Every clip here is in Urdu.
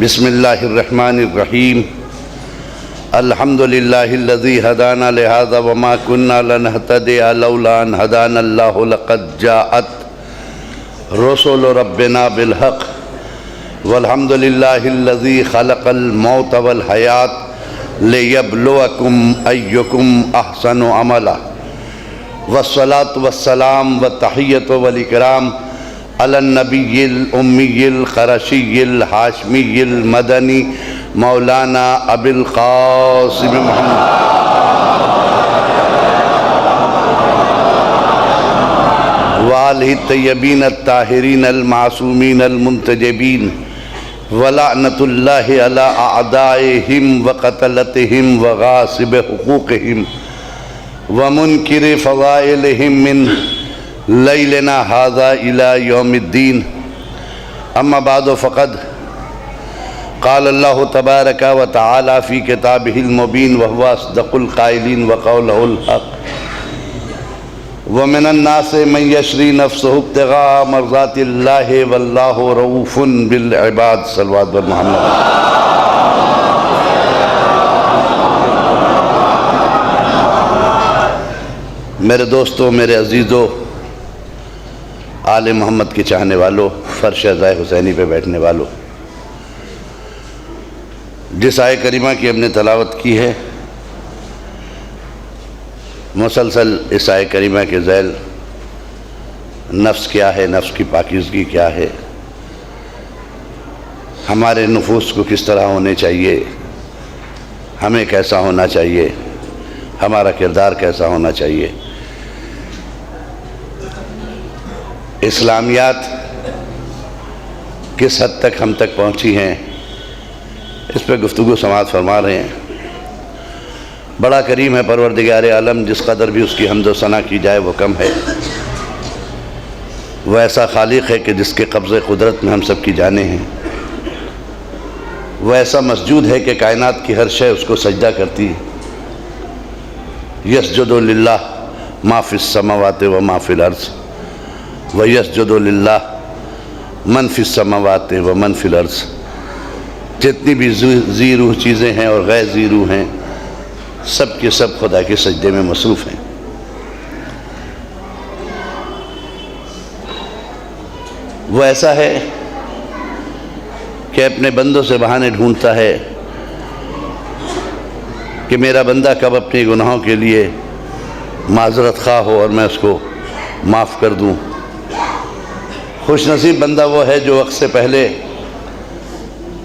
بسم اللہ الرحمن الرحیم الحمد للہ الذی ہدانا لہذا وما كنا لنہتدی لولا ان ہدانا اللہ لقد جاءت رسل ربنا بالحق والحمد للہ الذی خلق الموت والحیات لیبلوکم ایکم احسن عملا والصلاة والسلام والتحیۃ والاکرام علی النبی الامی القرشی الحاشمی المدنی مولانا ابی القاسم محمد وآلہ الطیبین الطاہرین المعصومین المنتجبین ولعنۃ اللہ علی اعدائہم وقتلتہم وغاصب حقوقہم ومنکر فضائلہم من لیلنا ھذا الی یوم الدین اما بعد فقد قال اللہ تبارک و تعالی فی کتابہ المبین وہو اصدق القائلین وقولہ الحق ومن الناس من یشری نفسہ ابتغاء مرضات اللہ واللہ رؤوف بالعباد صلوات محمد۔ میرے دوستوں، میرے عزیزوں، آل محمد کے چاہنے والوں، فرش عزائے حسینی پہ بیٹھنے والوں، جس آیہ کریمہ کی ہم نے تلاوت کی ہے، مسلسل اس آیہ کریمہ کے ذیل نفس کیا ہے، نفس کی پاکیزگی کیا ہے، ہمارے نفوس کو کس طرح ہونے چاہیے، ہمیں کیسا ہونا چاہیے، ہمارا کردار کیسا ہونا چاہیے، اسلامیات کس حد تک ہم تک پہنچی ہیں، اس پہ گفتگو سماعت فرما رہے ہیں۔ بڑا کریم ہے پروردگار عالم، جس قدر بھی اس کی حمد و ثنا کی جائے وہ کم ہے۔ وہ ایسا خالق ہے کہ جس کے قبضے قدرت میں ہم سب کی جانیں ہیں۔ وہ ایسا مسجود ہے کہ کائنات کی ہر شے اس کو سجدہ کرتی ہے۔ یسجد للہ ما فی السماوات و ما فی الارض وَيَسْجُدُ لِلَّهِ مَنْ فِي السَّمَاوَاتِ وَمَنْ فِي الْأَرْضِ۔ جتنی بھی ذی روح چیزیں ہیں اور غیر ذی روح ہیں، سب کے سب خدا کے سجدے میں مصروف ہیں۔ وہ ایسا ہے کہ اپنے بندوں سے بہانے ڈھونڈتا ہے کہ میرا بندہ کب اپنے گناہوں کے لیے معذرت خواہ ہو اور میں اس کو معاف کر دوں۔ خوش نصیب بندہ وہ ہے جو وقت سے پہلے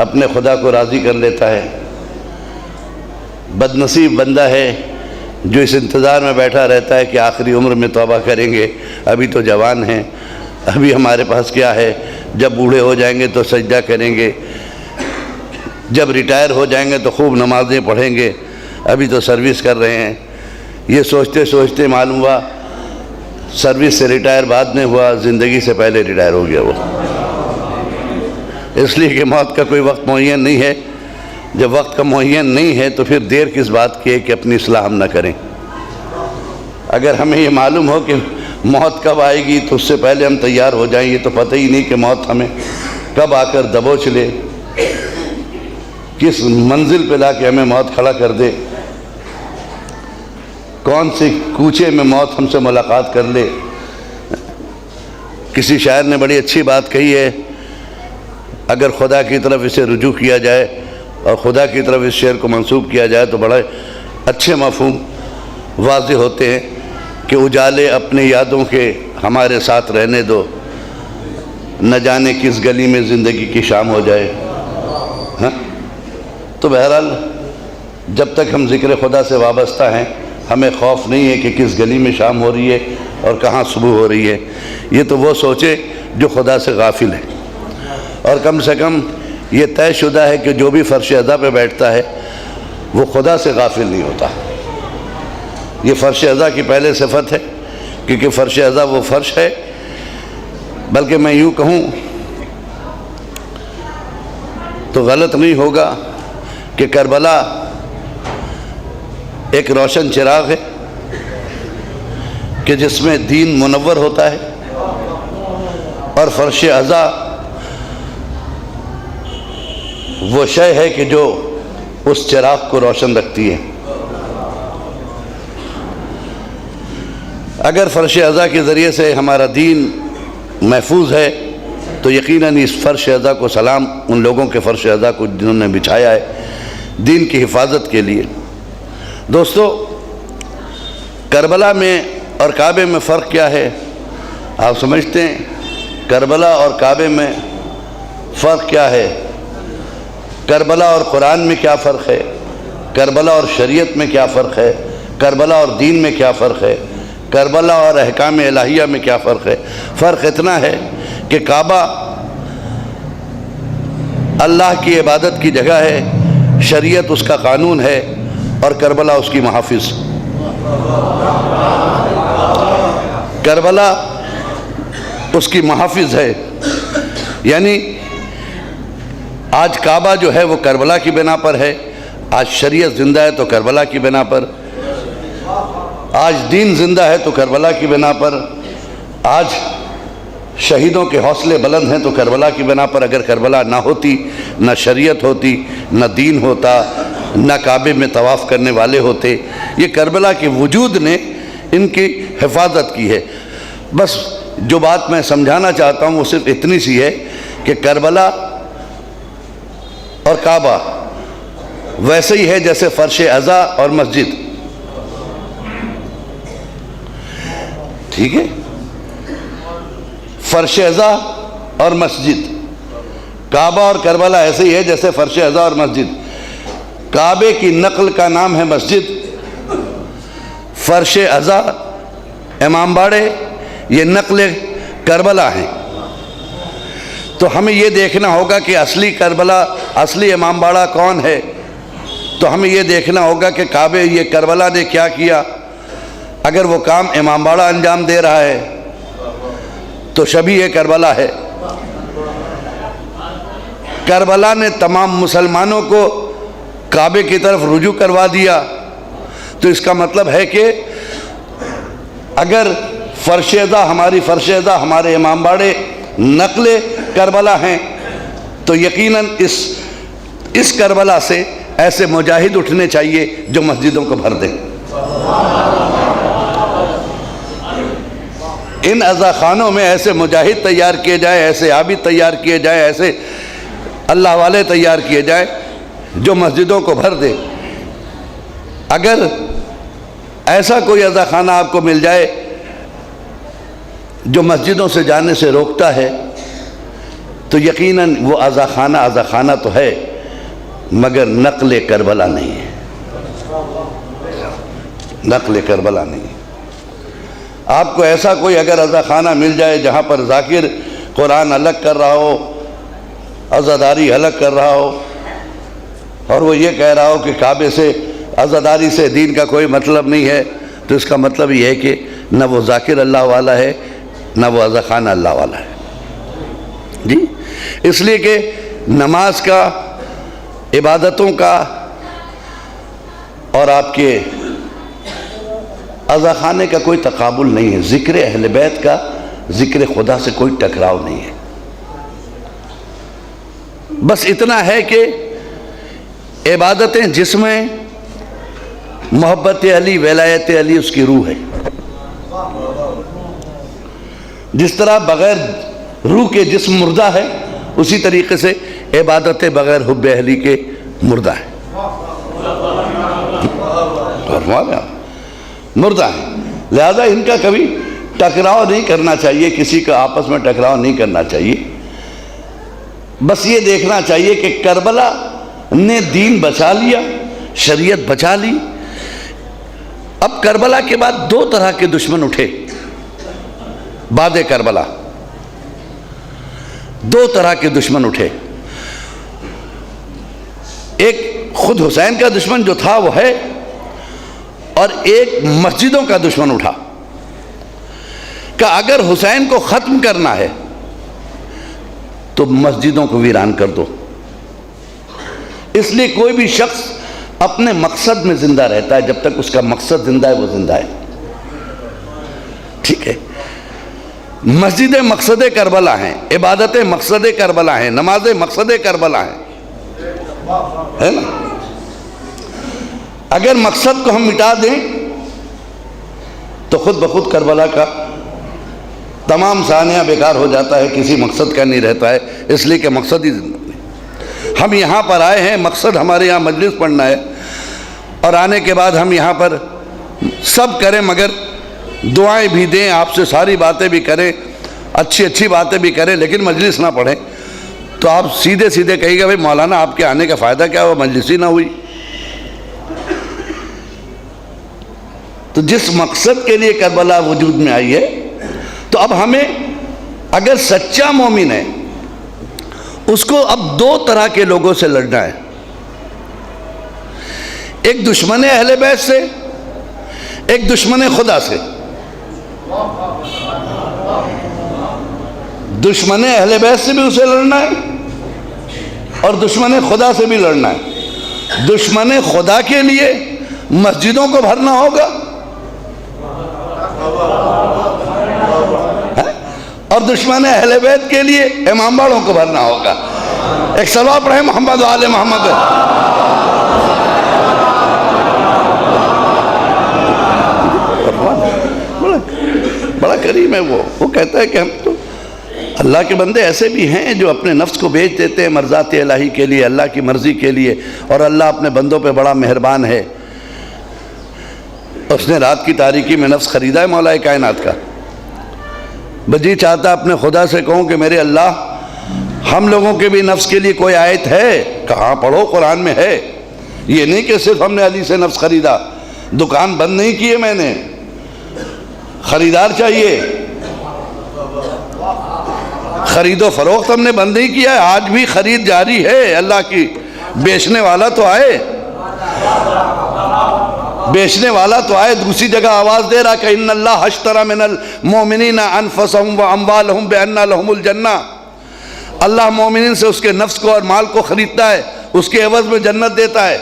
اپنے خدا کو راضی کر لیتا ہے۔ بد نصیب بندہ ہے جو اس انتظار میں بیٹھا رہتا ہے کہ آخری عمر میں توبہ کریں گے، ابھی تو جوان ہیں، ابھی ہمارے پاس کیا ہے، جب بوڑھے ہو جائیں گے تو سجدہ کریں گے، جب ریٹائر ہو جائیں گے تو خوب نمازیں پڑھیں گے، ابھی تو سروس کر رہے ہیں۔ یہ سوچتے سوچتے معلوم ہوا سروس سے ریٹائر بعد میں ہوا، زندگی سے پہلے ریٹائر ہو گیا وہ، اس لیے کہ موت کا کوئی وقت معین نہیں ہے۔ جب وقت کا معین نہیں ہے تو پھر دیر کس بات کی ہے کہ اپنی اصلاح ہم نہ کریں۔ اگر ہمیں یہ معلوم ہو کہ موت کب آئے گی تو اس سے پہلے ہم تیار ہو جائیں، یہ تو پتہ ہی نہیں کہ موت ہمیں کب آ کر دبوچ لے، کس منزل پہ لا کے ہمیں موت کھڑا کر دے، کون سے کوچے میں موت ہم سے ملاقات کر لے۔ کسی شاعر نے بڑی اچھی بات کہی ہے، اگر خدا کی طرف اسے رجوع کیا جائے اور خدا کی طرف اس شعر کو منسوب کیا جائے تو بڑے اچھے مفہوم واضح ہوتے ہیں کہ اجالے اپنے یادوں کے ہمارے ساتھ رہنے دو، نہ جانے کس گلی میں زندگی کی شام ہو جائے۔ تو بہرحال جب تک ہم ذکر خدا سے وابستہ ہیں ہمیں خوف نہیں ہے کہ کس گلی میں شام ہو رہی ہے اور کہاں صبح ہو رہی ہے۔ یہ تو وہ سوچے جو خدا سے غافل ہے، اور کم سے کم یہ طے شدہ ہے کہ جو بھی فرش ادا پہ بیٹھتا ہے وہ خدا سے غافل نہیں ہوتا۔ یہ فرش ادا کی پہلے صفت ہے، کیونکہ فرش ادا وہ فرش ہے، بلکہ میں یوں کہوں تو غلط نہیں ہوگا کہ کربلا ایک روشن چراغ ہے کہ جس میں دین منور ہوتا ہے، اور فرش عزا وہ شے ہے کہ جو اس چراغ کو روشن رکھتی ہے۔ اگر فرش ازا کے ذریعے سے ہمارا دین محفوظ ہے تو یقیناً اس فرش ازا کو سلام ان لوگوں کے فرش ازا کو جنہوں نے بچھایا ہے دین کی حفاظت کے لیے۔ دوستو، کربلا میں اور کعبے میں فرق کیا ہے؟ آپ سمجھتے ہیں کربلا اور کعبے میں فرق کیا ہے؟ کربلا اور قرآن میں کیا فرق ہے؟ کربلا اور شریعت میں کیا فرق ہے؟ کربلا اور دین میں کیا فرق ہے؟ کربلا اور احکام الہیہ میں کیا فرق ہے؟ فرق اتنا ہے کہ کعبہ اللہ کی عبادت کی جگہ ہے، شریعت اس کا قانون ہے، اور کربلا اس کی محافظ۔ کربلا اس کی محافظ ہے، یعنی آج کعبہ جو ہے وہ کربلا کی بنا پر ہے، آج شریعت زندہ ہے تو کربلا کی بنا پر، آج دین زندہ ہے تو کربلا کی بنا پر، آج شہیدوں کے حوصلے بلند ہیں تو کربلا کی بنا پر۔ اگر کربلا نہ ہوتی، نہ شریعت ہوتی، نہ دین ہوتا، نہ کعبے میں طواف کرنے والے ہوتے۔ یہ کربلا کے وجود نے ان کی حفاظت کی ہے۔ بس جو بات میں سمجھانا چاہتا ہوں وہ صرف اتنی سی ہے کہ کربلا اور کعبہ ویسے ہی ہے جیسے فرش ازا اور مسجد، ٹھیک ہے؟ فرش ازا اور مسجد، کعبہ اور کربلا ایسے ہی ہے جیسے فرش ازا اور مسجد۔ کعبے کی نقل کا نام ہے مسجد، فرش ازا، امام باڑے، یہ نقل کربلا ہیں۔ تو ہمیں یہ دیکھنا ہوگا کہ اصلی کربلا، اصلی امام باڑہ کون ہے؟ تو ہمیں یہ دیکھنا ہوگا کہ کعبے یہ کربلا نے کیا کیا۔ اگر وہ کام امام باڑہ انجام دے رہا ہے تو شبیہ کربلا ہے۔ کربلا نے تمام مسلمانوں کو کعبے کی طرف رجوع کروا دیا، تو اس کا مطلب ہے کہ اگر فرش ازا، ہماری فرش ازا، ہمارے امام باڑے نقل کربلا ہیں تو یقیناً اس کربلا سے ایسے مجاہد اٹھنے چاہیے جو مسجدوں کو بھر دیں۔ ان ازا خانوں میں ایسے مجاہد تیار کیے جائیں، ایسے عابد تیار کیے جائیں، ایسے اللہ والے تیار کیے جائیں جو مسجدوں کو بھر دے۔ اگر ایسا کوئی ازا خانہ آپ کو مل جائے جو مسجدوں سے جانے سے روکتا ہے تو یقیناً وہ ازا خانہ تو ہے مگر نقل کربلا نہیں ہے، نقل کربلا نہیں ہے۔ آپ کو ایسا کوئی اگر ازا خانہ مل جائے جہاں پر ذاکر قرآن الگ کر رہا ہو، عزاداری الگ کر رہا ہو، اور وہ یہ کہہ رہا ہو کہ کعبے سے، عزاداری سے دین کا کوئی مطلب نہیں ہے، تو اس کا مطلب یہ ہے کہ نہ وہ ذاکر اللہ والا ہے نہ وہ ازا خانہ اللہ والا ہے۔ جی، اس لیے کہ نماز کا، عبادتوں کا اور آپ کے ازا خانے کا کوئی تقابل نہیں ہے۔ ذکر اہل بیت کا ذکر خدا سے کوئی ٹکراؤ نہیں ہے۔ بس اتنا ہے کہ عبادتیں جس میں محبت علی، ولایت علی اس کی روح ہے، جس طرح بغیر روح کے جسم مردہ ہے اسی طریقے سے عبادتیں بغیر حب اہلی کے مردہ ہیں، مردہ ہیں۔ لہذا ان کا کبھی ٹکراؤ نہیں کرنا چاہیے، کسی کا آپس میں ٹکراؤ نہیں کرنا چاہیے۔ بس یہ دیکھنا چاہیے کہ کربلا نے دین بچا لیا، شریعت بچا لی۔ اب کربلا کے بعد دو طرح کے دشمن اٹھے بعد کربلا، دو طرح کے دشمن اٹھے۔ ایک خود حسین کا دشمن جو تھا وہ ہے، اور ایک مسجدوں کا دشمن اٹھا کہ اگر حسین کو ختم کرنا ہے تو مسجدوں کو ویران کر دو۔ اس لیے کوئی بھی شخص اپنے مقصد میں زندہ رہتا ہے، جب تک اس کا مقصد زندہ ہے وہ زندہ ہے، ٹھیک ہے؟ مسجدیں مقصد کربلا ہیں، عبادتیں مقصد کربلا ہیں، نمازیں مقصد کربلا ہیں۔ ہے نا؟ اگر مقصد کو ہم مٹا دیں تو خود بخود کربلا کا تمام سانحہ بیکار ہو جاتا ہے، کسی مقصد کا نہیں رہتا ہے، اس لیے کہ مقصد ہی زندگی۔ ہم یہاں پر آئے ہیں، مقصد ہمارے یہاں مجلس پڑھنا ہے، اور آنے کے بعد ہم یہاں پر سب کریں، مگر دعائیں بھی دیں، آپ سے ساری باتیں بھی کریں، اچھی باتیں بھی کریں، لیکن مجلس نہ پڑھیں، تو آپ سیدھے سیدھے کہیے گا بھائی مولانا آپ کے آنے کا فائدہ کیا ہوا، مجلس ہی نہ ہوئی۔ تو جس مقصد کے لیے کربلا وجود میں آئی ہے، تو اب ہمیں اگر سچا مومن ہے اس کو اب دو طرح کے لوگوں سے لڑنا ہے، ایک دشمن اہل بیت سے، ایک دشمن خدا سے۔ دشمن اہل بیت سے بھی اسے لڑنا ہے اور دشمن خدا سے بھی لڑنا ہے۔ دشمن خدا کے لیے مسجدوں کو بھرنا ہوگا اور دشمن اہل بیت کے لیے امام باڑوں کو بھرنا ہوگا۔ ایک صلوات پڑھیں محمد و آل محمد۔ بڑا کریم ہے وہ کہتا ہے کہ ہم تو اللہ کے بندے ایسے بھی ہیں جو اپنے نفس کو بیچ دیتے ہیں مرضات الہی کے لیے، اللہ کی مرضی کے لیے، اور اللہ اپنے بندوں پہ بڑا مہربان ہے۔ اس نے رات کی تاریکی میں نفس خریدا ہے مولا کائنات کا۔ بجی چاہتا اپنے خدا سے کہوں کہ میرے اللہ ہم لوگوں کے بھی نفس کے لیے کوئی آیت ہے؟ کہاں پڑھو، قرآن میں ہے۔ یہ نہیں کہ صرف ہم نے علی سے نفس خریدا، دکان بند نہیں کیے میں نے، خریدار چاہیے، خرید و فروخت ہم نے بند نہیں کیا ہے، آج بھی خرید جاری ہے اللہ کی۔ بیچنے والا تو آئے، بیچنے والا تو آئے۔ دوسری جگہ آواز دے رہا کہ ان اللہ اشتری من المؤمنین انفسهم واموالهم بان لهم الجنہ۔ اللہ مومنین سے اس کے نفس کو اور مال کو خریدتا ہے، اس کے عوض میں جنت دیتا ہے۔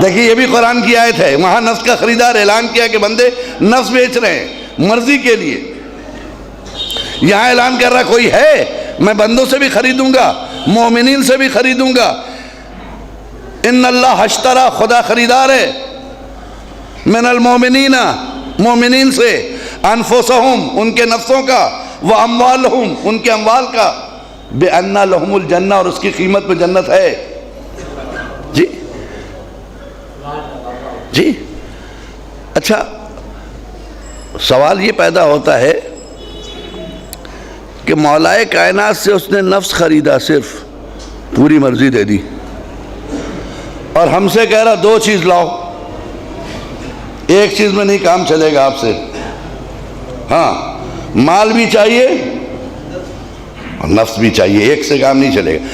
دیکھیے یہ بھی قرآن کی آیت ہے، وہاں نفس کا خریدار اعلان کیا کہ بندے نفس بیچ رہے ہیں مرضی کے لیے، یہاں اعلان کر رہا کوئی ہے میں بندوں سے بھی خریدوں گا، مومنین سے بھی خریدوں گا۔ ان اللہ اشتری، خدا خریدار ہے، من المؤمنین، مومنین سے، انفسہم، ان کے نفسوں کا، واموالہم، ان کے اموال کا، بان لہم الجنہ، اور اس کی قیمت پہ جنت ہے۔ جی جی اچھا، سوال یہ پیدا ہوتا ہے کہ مولا کائنات سے اس نے نفس خریدا، صرف پوری مرضی دے دی، اور ہم سے کہہ رہا دو چیز لاؤ، ایک چیز میں نہیں کام چلے گا آپ سے، ہاں مال بھی چاہیے اور نفس بھی چاہیے، ایک سے کام نہیں چلے گا۔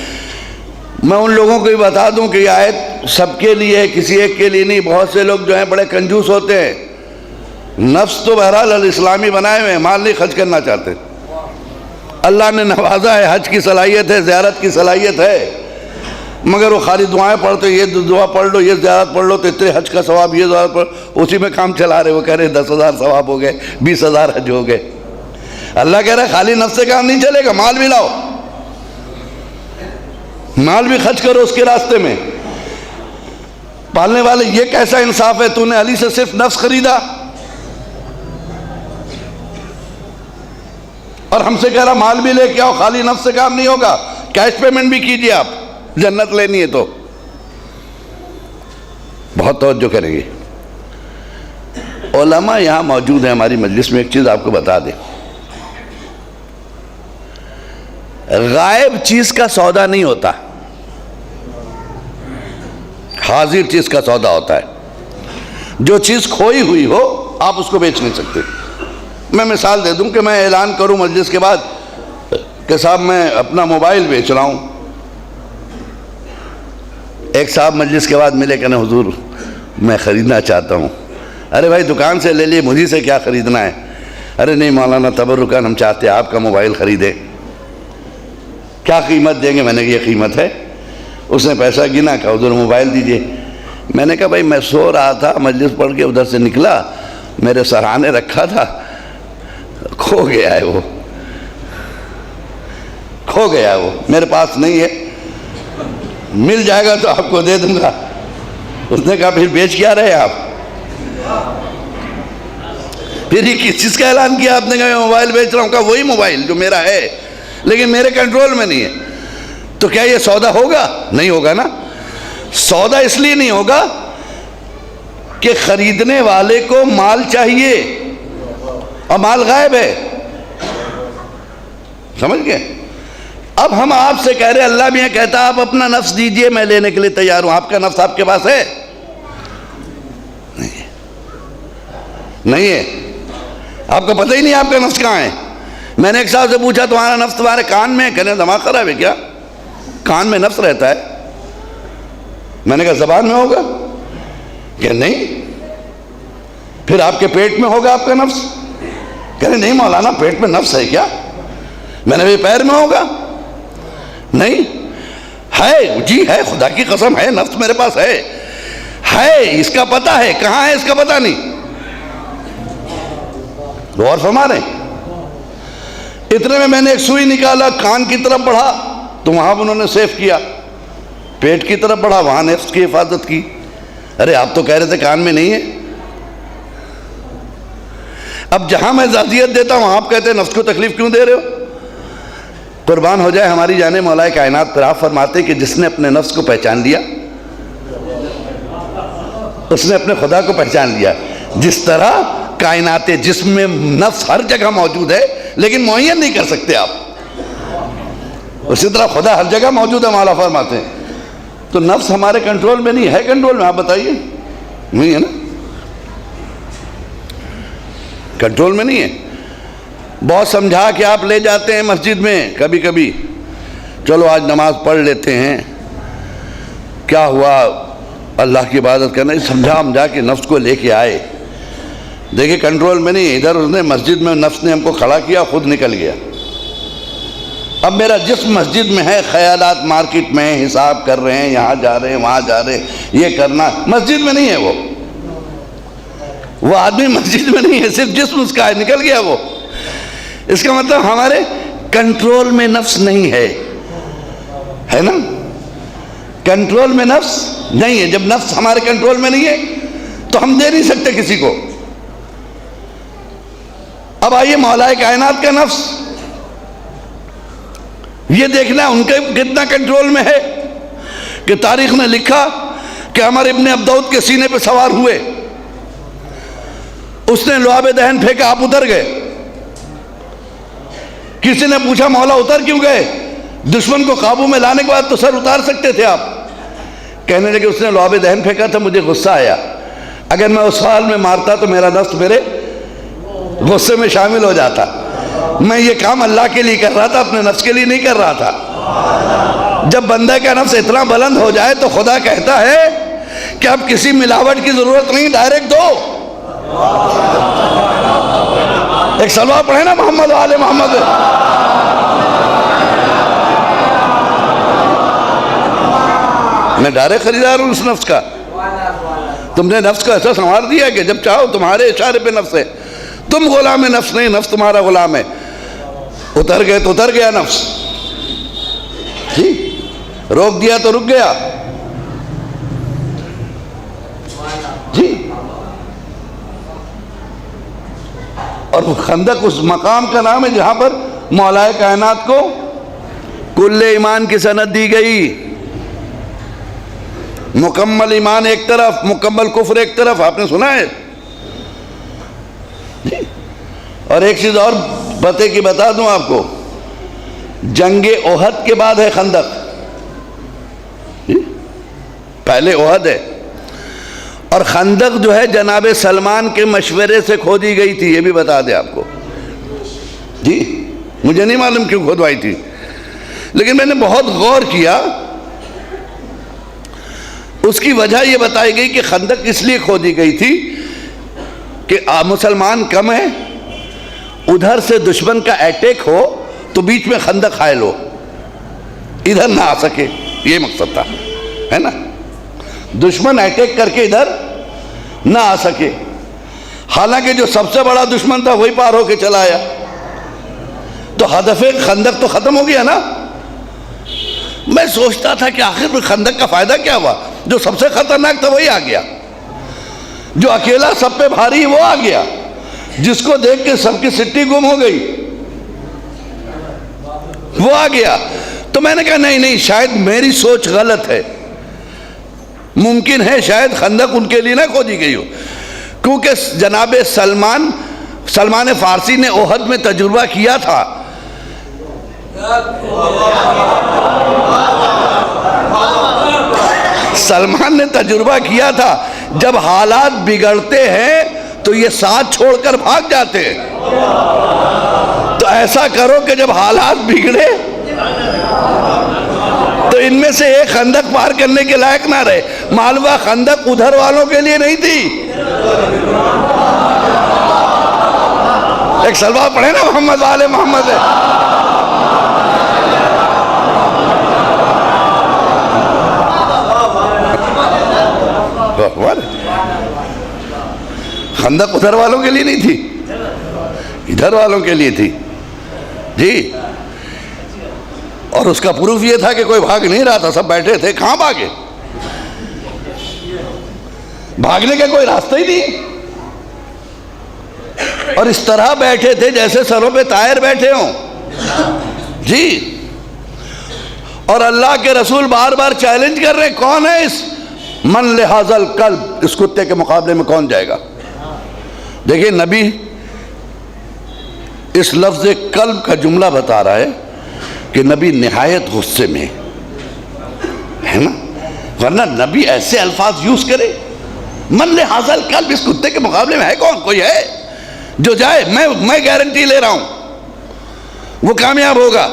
میں ان لوگوں کو بھی بتا دوں کہ یہ آیت سب کے لیے ہے، کسی ایک کے لیے نہیں۔ بہت سے لوگ جو ہیں بڑے کنجوس ہوتے ہیں، نفس تو بہرحال الاسلامی بنائے ہوئے ہیں، مال نہیں خرچ کرنا چاہتے۔ اللہ نے نوازا ہے، حج کی صلاحیت ہے، زیارت کی صلاحیت ہے، مگر وہ خالی دعائیں پڑھتے، یہ دعا پڑھ لو، یہ زیارت پڑھ لو تو اتنے حج کا ثواب، یہ زیارت پڑھ، اسی میں کام چلا رہے۔ وہ کہہ رہے 10,000 ثواب ہو گئے، 20,000 حج ہو گئے۔ اللہ کہہ رہا ہے خالی نفس سے کام نہیں چلے گا، مال بھی لاؤ، مال بھی خرچ کرو اس کے راستے میں۔ پالنے والے یہ کیسا انصاف ہے، تو نے علی سے صرف نفس خریدا اور ہم سے کہہ رہا مال بھی لے کے آؤ، خالی نفس سے کام نہیں ہوگا، کیش پیمنٹ بھی کیجئے، آپ جنت لینی ہے تو۔ بہت توجہ کریں گے علماء یہاں موجود ہیں ہماری مجلس میں۔ ایک چیز آپ کو بتا دیں، غائب چیز کا سودا نہیں ہوتا، حاضر چیز کا سودا ہوتا ہے۔ جو چیز کھوئی ہوئی ہو آپ اس کو بیچ نہیں سکتے۔ میں مثال دے دوں کہ میں اعلان کروں مجلس کے بعد کہ صاحب میں اپنا موبائل بیچ رہا ہوں، ایک صاحب مجلس کے بعد ملے کہ نا حضور میں خریدنا چاہتا ہوں۔ ارے بھائی دکان سے لے لیے، مجھے سے کیا خریدنا ہے؟ ارے نہیں مولانا تبرکاً ہم چاہتے ہیں آپ کا موبائل خریدیں۔ کیا قیمت دیں گے؟ میں نے کہا یہ قیمت ہے۔ اس نے پیسہ گنا، کہا ادھر موبائل دیجئے۔ میں نے کہا بھائی میں سو رہا تھا، مجلس پڑھ کے ادھر سے نکلا، میرے سرہانے رکھا تھا، کھو گیا ہے، وہ کھو گیا ہے، وہ میرے پاس نہیں ہے۔ مل جائے گا تو آپ کو دے دوں گا۔ اس نے کہا پھر بیچ کیا رہے آپ؟ پھر یہ کس چیز کا اعلان کیا آپ نے؟ کہا میں موبائل بیچ رہا ہوں۔ کہا وہی موبائل جو میرا ہے لیکن میرے کنٹرول میں نہیں ہے۔ تو کیا یہ سودا ہوگا؟ نہیں ہوگا نا۔ سودا اس لیے نہیں ہوگا کہ خریدنے والے کو مال چاہیے اور مال غائب ہے، سمجھ گئے؟ اب ہم آپ سے کہہ رہے اللہ بھی کہتا آپ اپنا نفس دیجئے میں لینے کے لیے تیار ہوں۔ آپ کا نفس آپ کے پاس ہے؟ نہیں ہے۔ آپ کو پتہ ہی نہیں آپ کا نفس کہاں ہے۔ میں نے ایک صاحب سے پوچھا تمہارا نفس تمہارے کان میں ہے؟ کہنے دماغ خراب ہے کیا؟ کان میں نفس رہتا ہے؟ میں نے کہا زبان میں ہوگا؟ کہ نہیں۔ پھر آپ کے پیٹ میں ہوگا آپ کا نفس؟ کہنے نہیں مولانا پیٹ میں نفس ہے کیا؟ میں نے کہا پیر میں ہوگا؟ نہیں ہے جی ہے، خدا کی قسم ہے، نفس میرے پاس ہے، اس کا پتہ ہے، کہاں ہے اس کا پتہ نہیں۔ غور فرما رہے ہیں؟ اتنے میں نے ایک سوئی نکالا، کان کی طرف بڑھا تو وہاں انہوں نے سیف کیا، پیٹ کی طرف بڑھا وہاں نفس کی حفاظت کی۔ ارے آپ تو کہہ رہے تھے کان میں نہیں ہے۔ اب جہاں میں اذیت دیتا ہوں آپ کہتے ہیں نفس کو تکلیف کیوں دے رہے ہو؟ قربان ہو جائے ہماری جان مولا کائنات پر آپ فرماتے کہ جس نے اپنے نفس کو پہچان لیا اس نے اپنے خدا کو پہچان لیا۔ جس طرح کائنات جسم میں نفس ہر جگہ موجود ہے لیکن معین نہیں کر سکتے آپ، اسی طرح خدا ہر جگہ موجود ہے مولا فرماتے ہیں۔ تو نفس ہمارے کنٹرول میں نہیں ہے، کنٹرول میں آپ بتائیے؟ نہیں ہے نا، کنٹرول میں نہیں ہے۔ بہت سمجھا کہ آپ لے جاتے ہیں مسجد میں کبھی کبھی، چلو آج نماز پڑھ لیتے ہیں، کیا ہوا اللہ کی عبادت کرنا، سمجھا کے نفس کو لے کے آئے، دیکھیں کنٹرول میں نہیں، ادھر اس نے مسجد میں نفس نے ہم کو کھڑا کیا، خود نکل گیا۔ اب میرا جسم مسجد میں ہے، خیالات مارکیٹ میں ہیں، حساب کر رہے ہیں، یہاں جا رہے ہیں وہاں جا رہے ہیں، یہ کرنا، مسجد میں نہیں ہے وہ آدمی مسجد میں نہیں ہے، صرف جسم اس کا ہے، نکل گیا وہ۔ اس کا مطلب ہمارے کنٹرول میں نفس نہیں ہے نا، کنٹرول میں نفس نہیں ہے۔ جب نفس ہمارے کنٹرول میں نہیں ہے تو ہم دے نہیں سکتے کسی کو۔ اب آئیے مولا کائنات کا نفس، یہ دیکھنا ان کے کتنا کنٹرول میں ہے کہ تاریخ نے لکھا کہ عمر ابن عبدود کے سینے پہ سوار ہوئے، اس نے لعاب دہن پھینکا، آپ اتر گئے۔ کسی نے پوچھا مولا اتر کیوں گئے؟ دشمن کو قابو میں لانے کے بعد تو سر اتار سکتے تھے آپ۔ کہنے لگے اس نے لعاب دہن پھینکا تھا، مجھے غصہ آیا، اگر میں اس حال میں مارتا تو میرا نفس میرے غصے میں شامل ہو جاتا، میں یہ کام اللہ کے لیے کر رہا تھا، اپنے نفس کے لیے نہیں کر رہا تھا۔ جب بندہ کا نفس اتنا بلند ہو جائے تو خدا کہتا ہے کہ اب کسی ملاوٹ کی ضرورت نہیں، ڈائریکٹ دو۔ ایک صلوات پڑھے نا محمد و آل محمد۔ میں ڈائریکٹ خریدار ہوں اس نفس کا۔ تم نے نفس کو ایسا سنوار دیا کہ جب چاہو تمہارے اشارے پہ نفس ہے، تم غلام نفس نہیں، نفس تمہارا غلام ہے۔ اتر گئے تو اتر گیا نفس، جی روک دیا تو رک گیا، جی۔ اور خندق اس مقام کا نام ہے جہاں پر مولا کائنات کو کل ایمان کی سند دی گئی۔ مکمل ایمان ایک طرف، مکمل کفر ایک طرف، آپ نے سنا ہے؟ اور ایک چیز اور پتے کی بتا دوں آپ کو، جنگ احد کے بعد ہے خندق، پہلے احد ہے۔ اور خندق جو ہے جناب سلمان کے مشورے سے کھودی گئی تھی، یہ بھی بتا دیں آپ کو، جی مجھے نہیں معلوم کیوں کھودوائی تھی، لیکن میں نے بہت غور کیا، اس کی وجہ یہ بتائی گئی کہ خندق اس لیے کھودی گئی تھی کہ مسلمان کم ہیں، ادھر سے دشمن کا اٹیک ہو تو بیچ میں خندق حائل ہو، ادھر نہ آ سکے، یہ مقصد تھا، ہے نا، دشمن اٹیک کر کے ادھر نہ آ سکے۔ حالانکہ جو سب سے بڑا دشمن تھا وہی پار ہو کے چلا آیا، تو ہدف خندق تو ختم ہو گیا نا۔ میں سوچتا تھا کہ آخر خندق کا فائدہ کیا ہوا؟ جو سب سے خطرناک تھا وہی آ گیا، جو اکیلا سب پہ بھاری وہ آ گیا، جس کو دیکھ کے سب کی سٹی گم ہو گئی وہ آ گیا۔ تو میں نے کہا نہیں شاید میری سوچ غلط ہے، ممکن ہے شاید خندق ان کے لیے نہ کھودی گئی ہو، کیونکہ جناب سلمان فارسی نے احد میں تجربہ کیا تھا۔ سلمان نے تجربہ کیا تھا جب حالات بگڑتے ہیں تو یہ ساتھ چھوڑ کر بھاگ جاتے ہیں۔ تو ایسا کرو کہ جب حالات بگڑے تو ان میں سے ایک خندق پار کرنے کے لائق نہ رہے۔ معلوم خندق ادھر والوں کے لیے نہیں تھی۔ ایک سلوات پڑھے نا محمد والے محمد ہے۔ خندق ادھر والوں کے لیے نہیں تھی، ادھر والوں کے لیے تھی جی۔ اور اس کا پروف یہ تھا کہ کوئی بھاگ نہیں رہا تھا، سب بیٹھے تھے، کہاں بھاگے؟ بھاگنے کا کوئی راستہ ہی نہیں، اور اس طرح بیٹھے تھے جیسے سروں پہ طائر بیٹھے ہوں جی۔ اور اللہ کے رسول بار بار چیلنج کر رہے ہیں، کون ہے اس من لہذا الکلب، اس کتے کے مقابلے میں کون جائے گا؟ دیکھیں نبی اس لفظ کلب کا جملہ بتا رہا ہے کہ نبی نہایت غصے میں ہے نا، ورنہ نبی ایسے الفاظ یوز کرے، من لہذا الکلب، اس کتے کے مقابلے میں ہے کون؟ کوئی ہے جو جائے؟ میں گارنٹی لے رہا ہوں وہ کامیاب ہوگا۔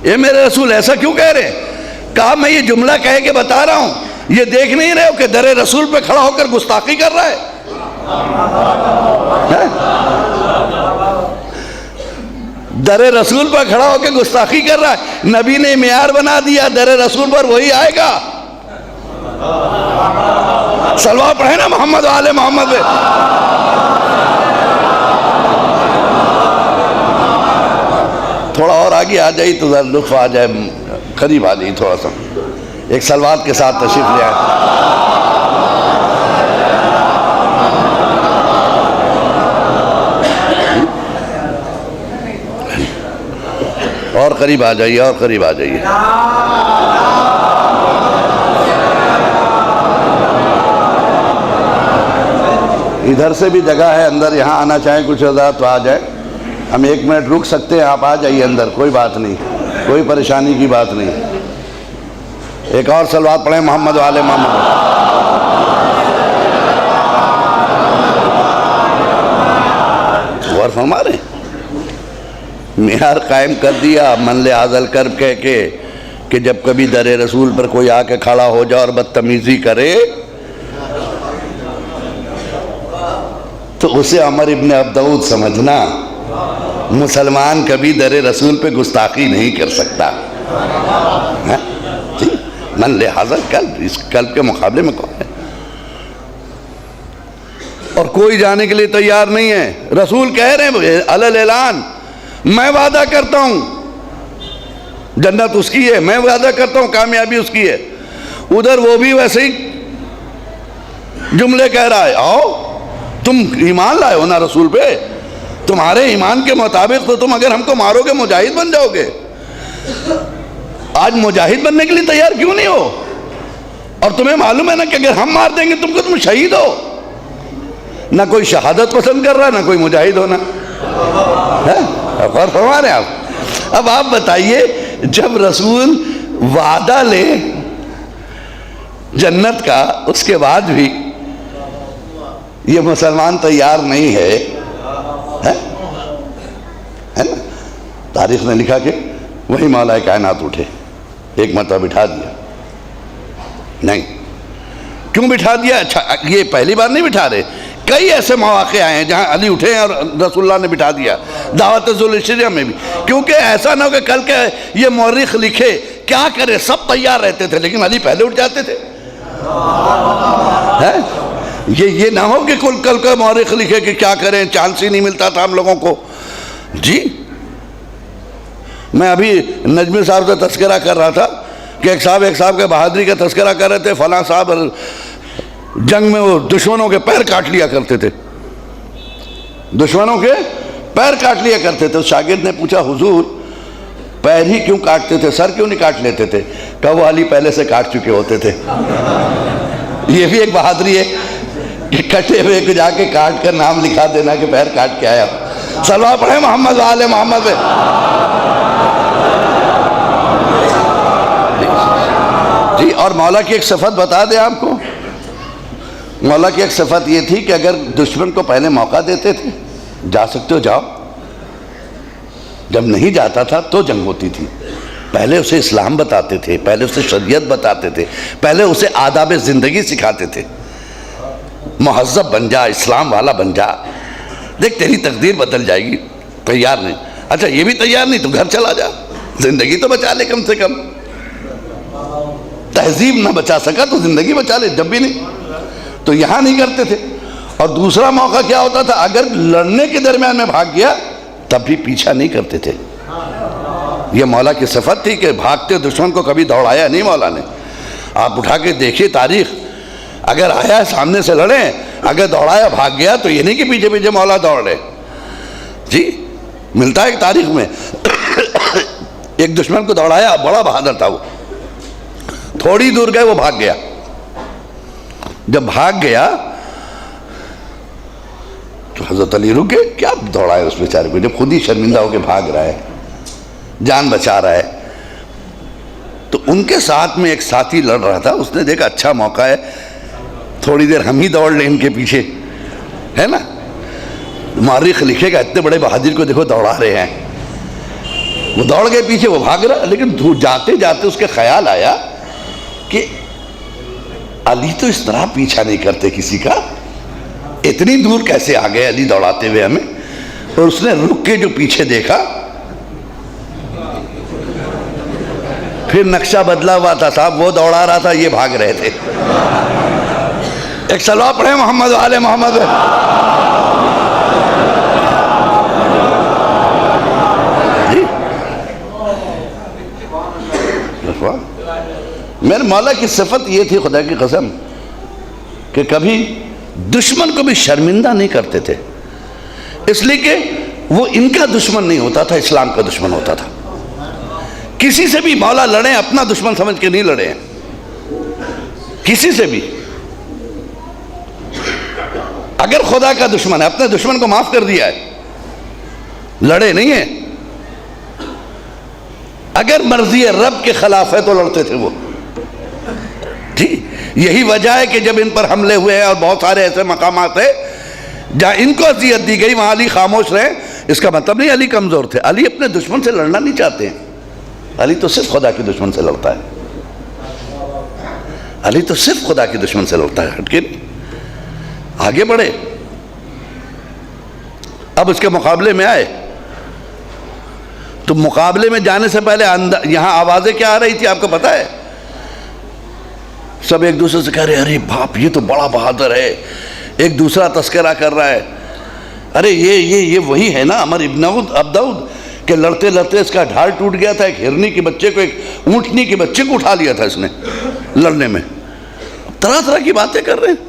اے میرے رسول ایسا کیوں کہہ رہے ہیں؟ کہا میں یہ جملہ کہہ کے بتا رہا ہوں، یہ دیکھ نہیں رہے ہو کہ در رسول پہ کھڑا ہو کر گستاخی کر رہا ہے؟ در رسول پر کھڑا ہو کے گستاخی کر رہا ہے۔ نبی نے معیار بنا دیا، در رسول پر وہی آئے گا۔ صلوات پڑھے نا محمد والے محمد پہ۔ تھوڑا اور آگے آ جائی تو ذرا لطف آ جائے، قریب آ جائی تھوڑا سا، ایک صلوات کے ساتھ تشریف لے آئے۔ اور قریب آ جائیے، اور قریب آ جائیے۔ ادھر سے بھی جگہ ہے اندر، یہاں آنا چاہیں کچھ حضرات تو آ جائیں، ہم 1 منٹ رک سکتے ہیں، آپ آ جائیے اندر، کوئی بات نہیں، کوئی پریشانی کی بات نہیں۔ ایک اور صلوات پڑھیں محمد والے محمد۔ غور فرما رہے ہیں، معیار قائم کر دیا من لہذا الکرب کہہ کے کہ جب کبھی در رسول پر کوئی آ کے کھڑا ہو جائے اور بدتمیزی کرے تو اسے عمر ابن عبدعود سمجھنا، مسلمان کبھی در رسول پہ گستاخی نہیں کر سکتا۔ من لہذا الکلب، اس کلب کے مقابلے میں کون ہے؟ اور کوئی جانے کے لیے تیار نہیں ہے۔ رسول کہہ رہے ہیں علی الاعلان، میں وعدہ کرتا ہوں جنت اس کی ہے، میں وعدہ کرتا ہوں کامیابی اس کی ہے۔ ادھر وہ بھی ویسے ہی جملے کہہ رہا ہے، آؤ تم ایمان لائے ہو نا رسول پہ، تمہارے ایمان کے مطابق تو تم اگر ہم کو مارو گے مجاہد بن جاؤ گے، آج مجاہد بننے کے لیے تیار کیوں نہیں ہو؟ اور تمہیں معلوم ہے نا کہ اگر ہم مار دیں گے تم کو، تم شہید ہو۔ نہ کوئی شہادت پسند کر رہا، نہ کوئی مجاہد ہونا۔ غور فرما رہے ہیں آپ؟ اب آپ بتائیے، جب رسول وعدہ لے جنت کا، اس کے بعد بھی یہ مسلمان تیار نہیں ہے نا؟ تاریخ نے لکھا کہ وہی مولا کائنات اٹھے، ایک مرتبہ بٹھا دیا۔ نہیں، کیوں بٹھا دیا؟ اچھا یہ پہلی بار نہیں بٹھا رہے، کئی ایسے مواقع آئے ہیں جہاں علی اٹھے ہیں اور رسول اللہ نے بٹھا دیا، دعوت ذوالشریعہ میں بھی، کیونکہ ایسا نہ ہو کہ کل کے یہ مورخ لکھے کیا کرے، سب تیار رہتے تھے لیکن علی پہلے اٹھ جاتے تھے۔ یہ نہ ہو کہ کل کا مورخ لکھے کہ کیا کریں، چانس ہی نہیں ملتا تھا ہم لوگوں کو جی۔ میں ابھی نجمی صاحب سے تذکرہ کر رہا تھا کہ ایک صاحب کے بہادری کا تذکرہ کر رہے تھے، فلاں صاحب جنگ میں وہ دشمنوں کے پیر کاٹ لیا کرتے تھے، دشمنوں کے پیر کاٹ لیا کرتے تھے۔ اس شاگرد نے پوچھا حضور پیر ہی کیوں کاٹتے تھے، سر کیوں نہیں کاٹ لیتے تھے؟ کہا وہ علی پہلے سے کاٹ چکے ہوتے تھے۔ یہ بھی ایک بہادری ہے کہ کٹے ہوئے کو جا کے کاٹ کر نام لکھا دینا کہ پیر کاٹ کے آیا۔ صلوات پڑھیں محمد وآل محمد پہ۔ جی اور مولا کی ایک صفت بتا دیں آپ کو، مولا کی ایک صفت یہ تھی کہ اگر دشمن کو پہلے موقع دیتے تھے جا سکتے ہو جاؤ، جب نہیں جاتا تھا تو جنگ ہوتی تھی۔ پہلے اسے اسلام بتاتے تھے، پہلے اسے شریعت بتاتے تھے، پہلے اسے آداب زندگی سکھاتے تھے، مہذب بن جا، اسلام والا بن جا، دیکھ تیری تقدیر بدل جائے گی۔ تیار نہیں، اچھا یہ بھی تیار نہیں تو گھر چلا جا، زندگی تو بچا لے کم سے کم۔ تہذیب نہ بچا سکا تو زندگی بچا لے، جب بھی نہیں تو یہاں نہیں کرتے تھے۔ اور دوسرا موقع کیا ہوتا تھا، اگر لڑنے کے درمیان میں بھاگ گیا تب بھی پیچھا نہیں کرتے تھے۔ یہ مولا کی صفت تھی کہ بھاگتے دشمن کو کبھی دوڑایا نہیں مولا نے۔ آپ اٹھا کے دیکھیے تاریخ، اگر آیا سامنے سے لڑیں، اگر دوڑایا بھاگ گیا تو یہ نہیں کہ پیچھے پیچھے مولا دوڑ رہے۔ جی ملتا ہے ایک تاریخ میں ایک دشمن کو دوڑایا، بڑا بہادر تھا وہ، تھوڑی دور گئے وہ بھاگ گیا۔ جب بھاگ گیا تو حضرت علی رکے، کیا دوڑائے اس بیچارے کو جب خود ہی شرمندہ ہو کے بھاگ رہا ہے، جان بچا رہا ہے۔ تو ان کے ساتھ میں ایک ساتھی لڑ رہا تھا، اس نے دیکھا اچھا موقع ہے، تھوڑی دیر ہم ہی دوڑ لیں ان کے پیچھے، ہے نا۔ مورخ لکھے گا اتنے بڑے بہادر کو دیکھو دوڑا رہے ہیں، وہ دوڑ گئے پیچھے، وہ بھاگ رہا، لیکن جاتے جاتے اس کے خیال آیا کہ علی تو اس طرح پیچھا نہیں کرتے کسی کا، اتنی دور کیسے آ گئے علی دوڑاتے ہوئے ہمیں۔ اور اس نے رک کے جو پیچھے دیکھا، پھر نقشہ بدلا ہوا تھا صاحب، وہ دوڑا رہا تھا، یہ بھاگ رہے تھے۔ ایک صلوات پڑھیں محمد وآل محمد۔ جی میرے مولا کی صفت یہ تھی خدا کی قسم کہ کبھی دشمن کو بھی شرمندہ نہیں کرتے تھے، اس لیے کہ وہ ان کا دشمن نہیں ہوتا تھا، اسلام کا دشمن ہوتا تھا۔ کسی سے بھی مولا لڑیں اپنا دشمن سمجھ کے نہیں لڑے، کسی سے بھی۔ اگر خدا کا دشمن ہے اپنے دشمن کو معاف کر دیا ہے، لڑے نہیں ہیں۔ اگر مرضی رب کے خلاف ہے تو لڑتے تھے وہ۔ جی یہی وجہ ہے کہ جب ان پر حملے ہوئے ہیں اور بہت سارے ایسے مقامات ہیں جہاں ان کو اذیت دی گئی وہاں علی خاموش رہے، اس کا مطلب نہیں علی کمزور تھے، علی اپنے دشمن سے لڑنا نہیں چاہتے ہیں، علی تو صرف خدا کے دشمن سے لڑتا ہے، علی تو صرف خدا کے دشمن سے لڑتا ہے، ہٹ کے نہیں۔ آگے بڑھے، اب اس کے مقابلے میں آئے تو مقابلے میں جانے سے پہلے یہاں آوازیں کیا آ رہی تھی آپ کو پتا ہے؟ سب ایک دوسرے سے کہہ رہے ارے باپ یہ تو بڑا بہادر ہے، ایک دوسرا تذکرہ کر رہا ہے، ارے یہ وہی ہے نا عمر ابن عبدود کہ لڑتے لڑتے اس کا ڈھال ٹوٹ گیا تھا، ایک ہرنی کے بچے کو، ایک اونٹنی کے بچے کو اٹھا لیا تھا اس نے لڑنے میں۔ طرح طرح کی باتیں کر رہے ہیں،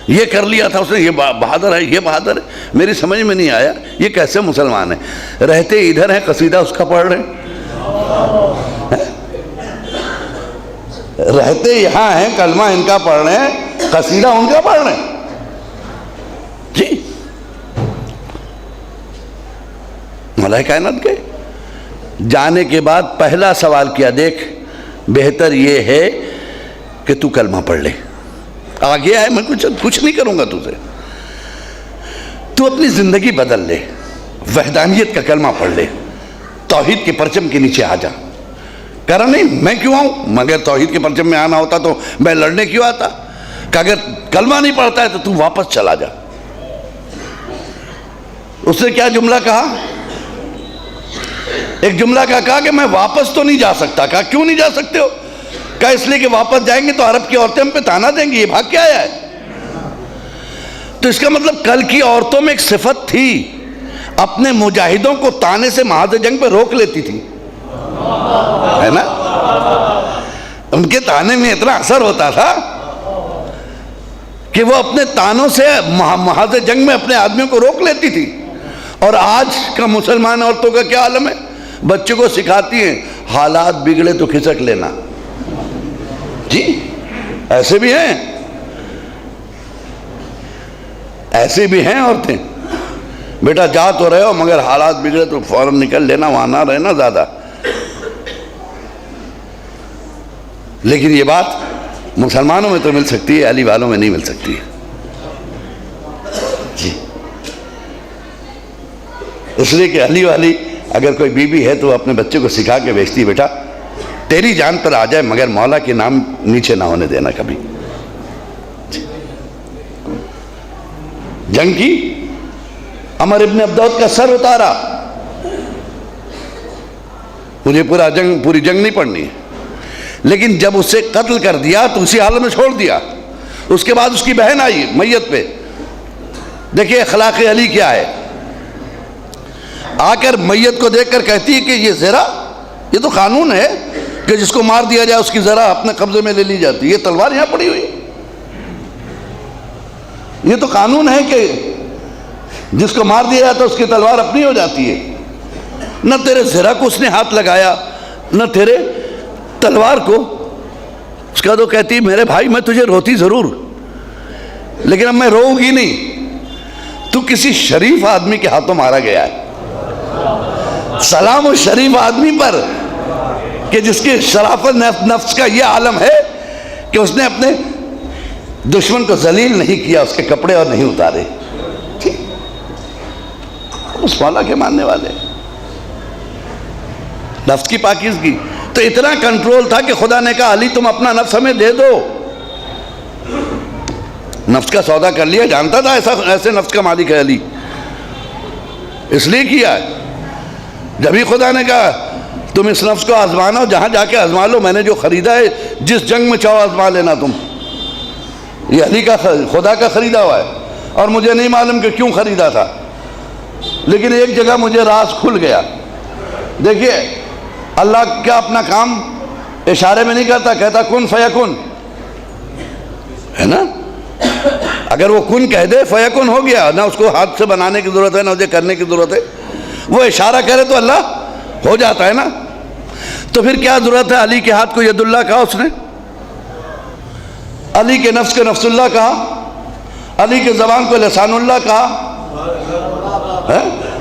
یہ کر لیا تھا اس نے، یہ بہادر ہے، یہ بہادر ہے۔ میری سمجھ میں نہیں آیا یہ کیسے مسلمان ہیں، رہتے ادھر ہیں قصیدہ اس کا پڑھ رہے ہیں، رہتے یہاں ہیں کلمہ ان کا پڑھ رہے ہیں، قصیدہ ان کا پڑھ رہے ہیں۔ جی مولا کائنات کے جانے کے بعد پہلا سوال کیا، دیکھ بہتر یہ ہے کہ تو کلمہ پڑھ لے، آگے آئے میں کچھ نہیں کروں گا تجھے، تو اپنی زندگی بدل لے، وحدانیت کا کلمہ پڑھ لے، توحید کے پرچم کے نیچے آ جا۔ کرا نہیں میں کیوں آؤں، مگر توحید کے پرچم میں آنا ہوتا تو میں لڑنے کیوں آتا، کہ اگر کلمہ نہیں پڑھتا ہے تو واپس چلا جا۔ اس نے کیا جملہ کہا، ایک جملہ کہا کہ میں واپس تو نہیں جا سکتا۔ کہا کیوں نہیں جا سکتے ہو؟ کہا اس لیے کہ واپس جائیں گے تو عرب کی عورتیں ہم پہ تانا دیں گی، یہ بھاگ کے آیا ہے۔ تو اس کا مطلب کل کی عورتوں میں ایک صفت تھی، اپنے مجاہدوں کو تانے سے محاذ جنگ پہ روک لیتی تھی۔ ہے نا؟ ان کے تانے میں اتنا اثر ہوتا تھا کہ وہ اپنے تانوں سے محاذ جنگ میں اپنے آدمیوں کو روک لیتی تھی. اور آج کا مسلمان عورتوں کا کیا عالم ہے؟ بچوں کو سکھاتی ہیں حالات بگڑے تو کھسک لینا. جی ایسے بھی ہیں، ایسے بھی ہیں عورتیں. بیٹا جا تو رہے ہو مگر حالات بگڑے تو فوراً نکل لینا، وہاں نہ رہنا زیادہ. لیکن یہ بات مسلمانوں میں تو مل سکتی ہے، علی والوں میں نہیں مل سکتی ہے. جی اس لیے کہ علی والی اگر کوئی بیوی ہے تو وہ اپنے بچے کو سکھا کے بیچتی ہے، بیٹا تیری جان پر آ جائے مگر مولا کے نام نیچے نہ ہونے دینا کبھی. جنگ کی، عمر ابن عبدود کا سر اتارا. مجھے پوری جنگ نہیں پڑھنی ہے، لیکن جب اسے قتل کر دیا تو اسی حالت میں چھوڑ دیا. اس کے بعد اس کی بہن آئی میت پہ. دیکھیے اخلاق علی کیا ہے، آ کر میت کو دیکھ کر کہتی ہے کہ یہ زرہ، یہ تو قانون ہے کہ جس کو مار دیا جائے اس کی زرہ اپنے قبضے میں لے لی جاتی ہے. یہ تلوار یہاں پڑی ہوئی، یہ تو قانون ہے کہ جس کو مار دیا جاتا ہے اس کی تلوار اپنی ہو جاتی ہے. نہ تیرے زرہ کو اس نے ہاتھ لگایا نہ تیرے تلوار کو. اس کا تو کہتی میرے بھائی میں تجھے روتی ضرور لیکن اب میں روؤں گی نہیں، تو کسی شریف آدمی کے ہاتھوں مارا گیا ہے. سلام و شریف آدمی پر کہ جس کی شرافت نفس کا یہ عالم ہے کہ اس نے اپنے دشمن کو ذلیل نہیں کیا، اس کے کپڑے اور نہیں اتارے. اس مولا کے ماننے والے، نفس کی پاکیزگی. تو اتنا کنٹرول تھا کہ خدا نے کہا علی تم اپنا نفس ہمیں دے دو. نفس کا سودا کر لیا، جانتا تھا ایسے نفس کا مالک ہے علی، اس لیے کیا ہے. جبھی خدا نے کہا تم اس نفس کو آزمانا، جہاں جا کے آزما لو، میں نے جو خریدا ہے جس جنگ میں چاہو آزما لینا تم. یہ علی کا خدا کا خریدا ہوا ہے. اور مجھے نہیں معلوم کہ کیوں خریدا تھا، لیکن ایک جگہ مجھے راز کھل گیا. دیکھیے اللہ کیا اپنا کام اشارے میں نہیں کرتا، کہتا کن فیکن، ہے نا؟ اگر وہ کن کہہ دے فیکن ہو گیا، نہ اس کو ہاتھ سے بنانے کی ضرورت ہے نہ اسے کرنے کی ضرورت ہے. وہ اشارہ کرے تو اللہ ہو جاتا ہے نا. تو پھر کیا ضرورت ہے علی کے ہاتھ کو ید اللہ کہا اس نے، علی کے نفس کو نفس اللہ کہا، علی کے زبان کو لسان اللہ کہا.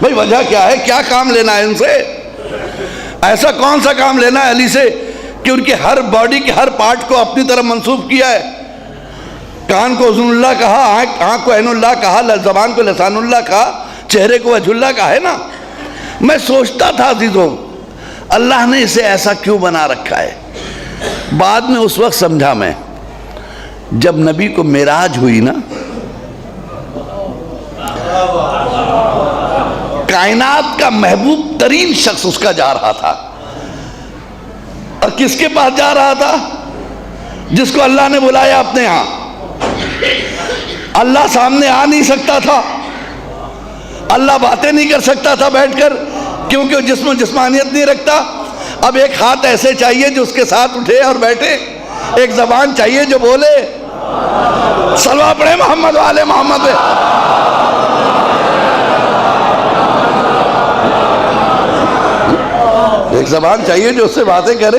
بھائی وجہ کیا ہے؟ کیا کام لینا ہے ان سے؟ ایسا کون سا کام لینا ہے علی سے کہ ان کے ہر باڈی کے ہر پارٹ کو اپنی طرف منسوب کیا ہے؟ کان کو اذن اللہ کہا، آنکھ کو عین اللہ کہا، زبان کو لسان اللہ کہا، چہرے کو وجہ اللہ کہا، ہے نا؟ میں سوچتا تھا عزیزوں اللہ نے اسے ایسا کیوں بنا رکھا ہے. بعد میں اس وقت سمجھا میں، جب نبی کو معراج ہوئی نا، کائنات کا محبوب ترین شخص اس کا جا رہا تھا. اور کس کے پاس جا رہا تھا؟ جس کو اللہ نے بلایا اپنے ہاں. اللہ سامنے آ نہیں سکتا تھا، اللہ باتیں نہیں کر سکتا تھا بیٹھ کر، کیونکہ وہ جسم و جسمانیت نہیں رکھتا. اب ایک ہاتھ ایسے چاہیے جو اس کے ساتھ اٹھے اور بیٹھے، ایک زبان چاہیے جو بولے. صلوہ پڑھے محمد والے محمد. ایک زبان چاہیے جو اس سے باتیں کرے،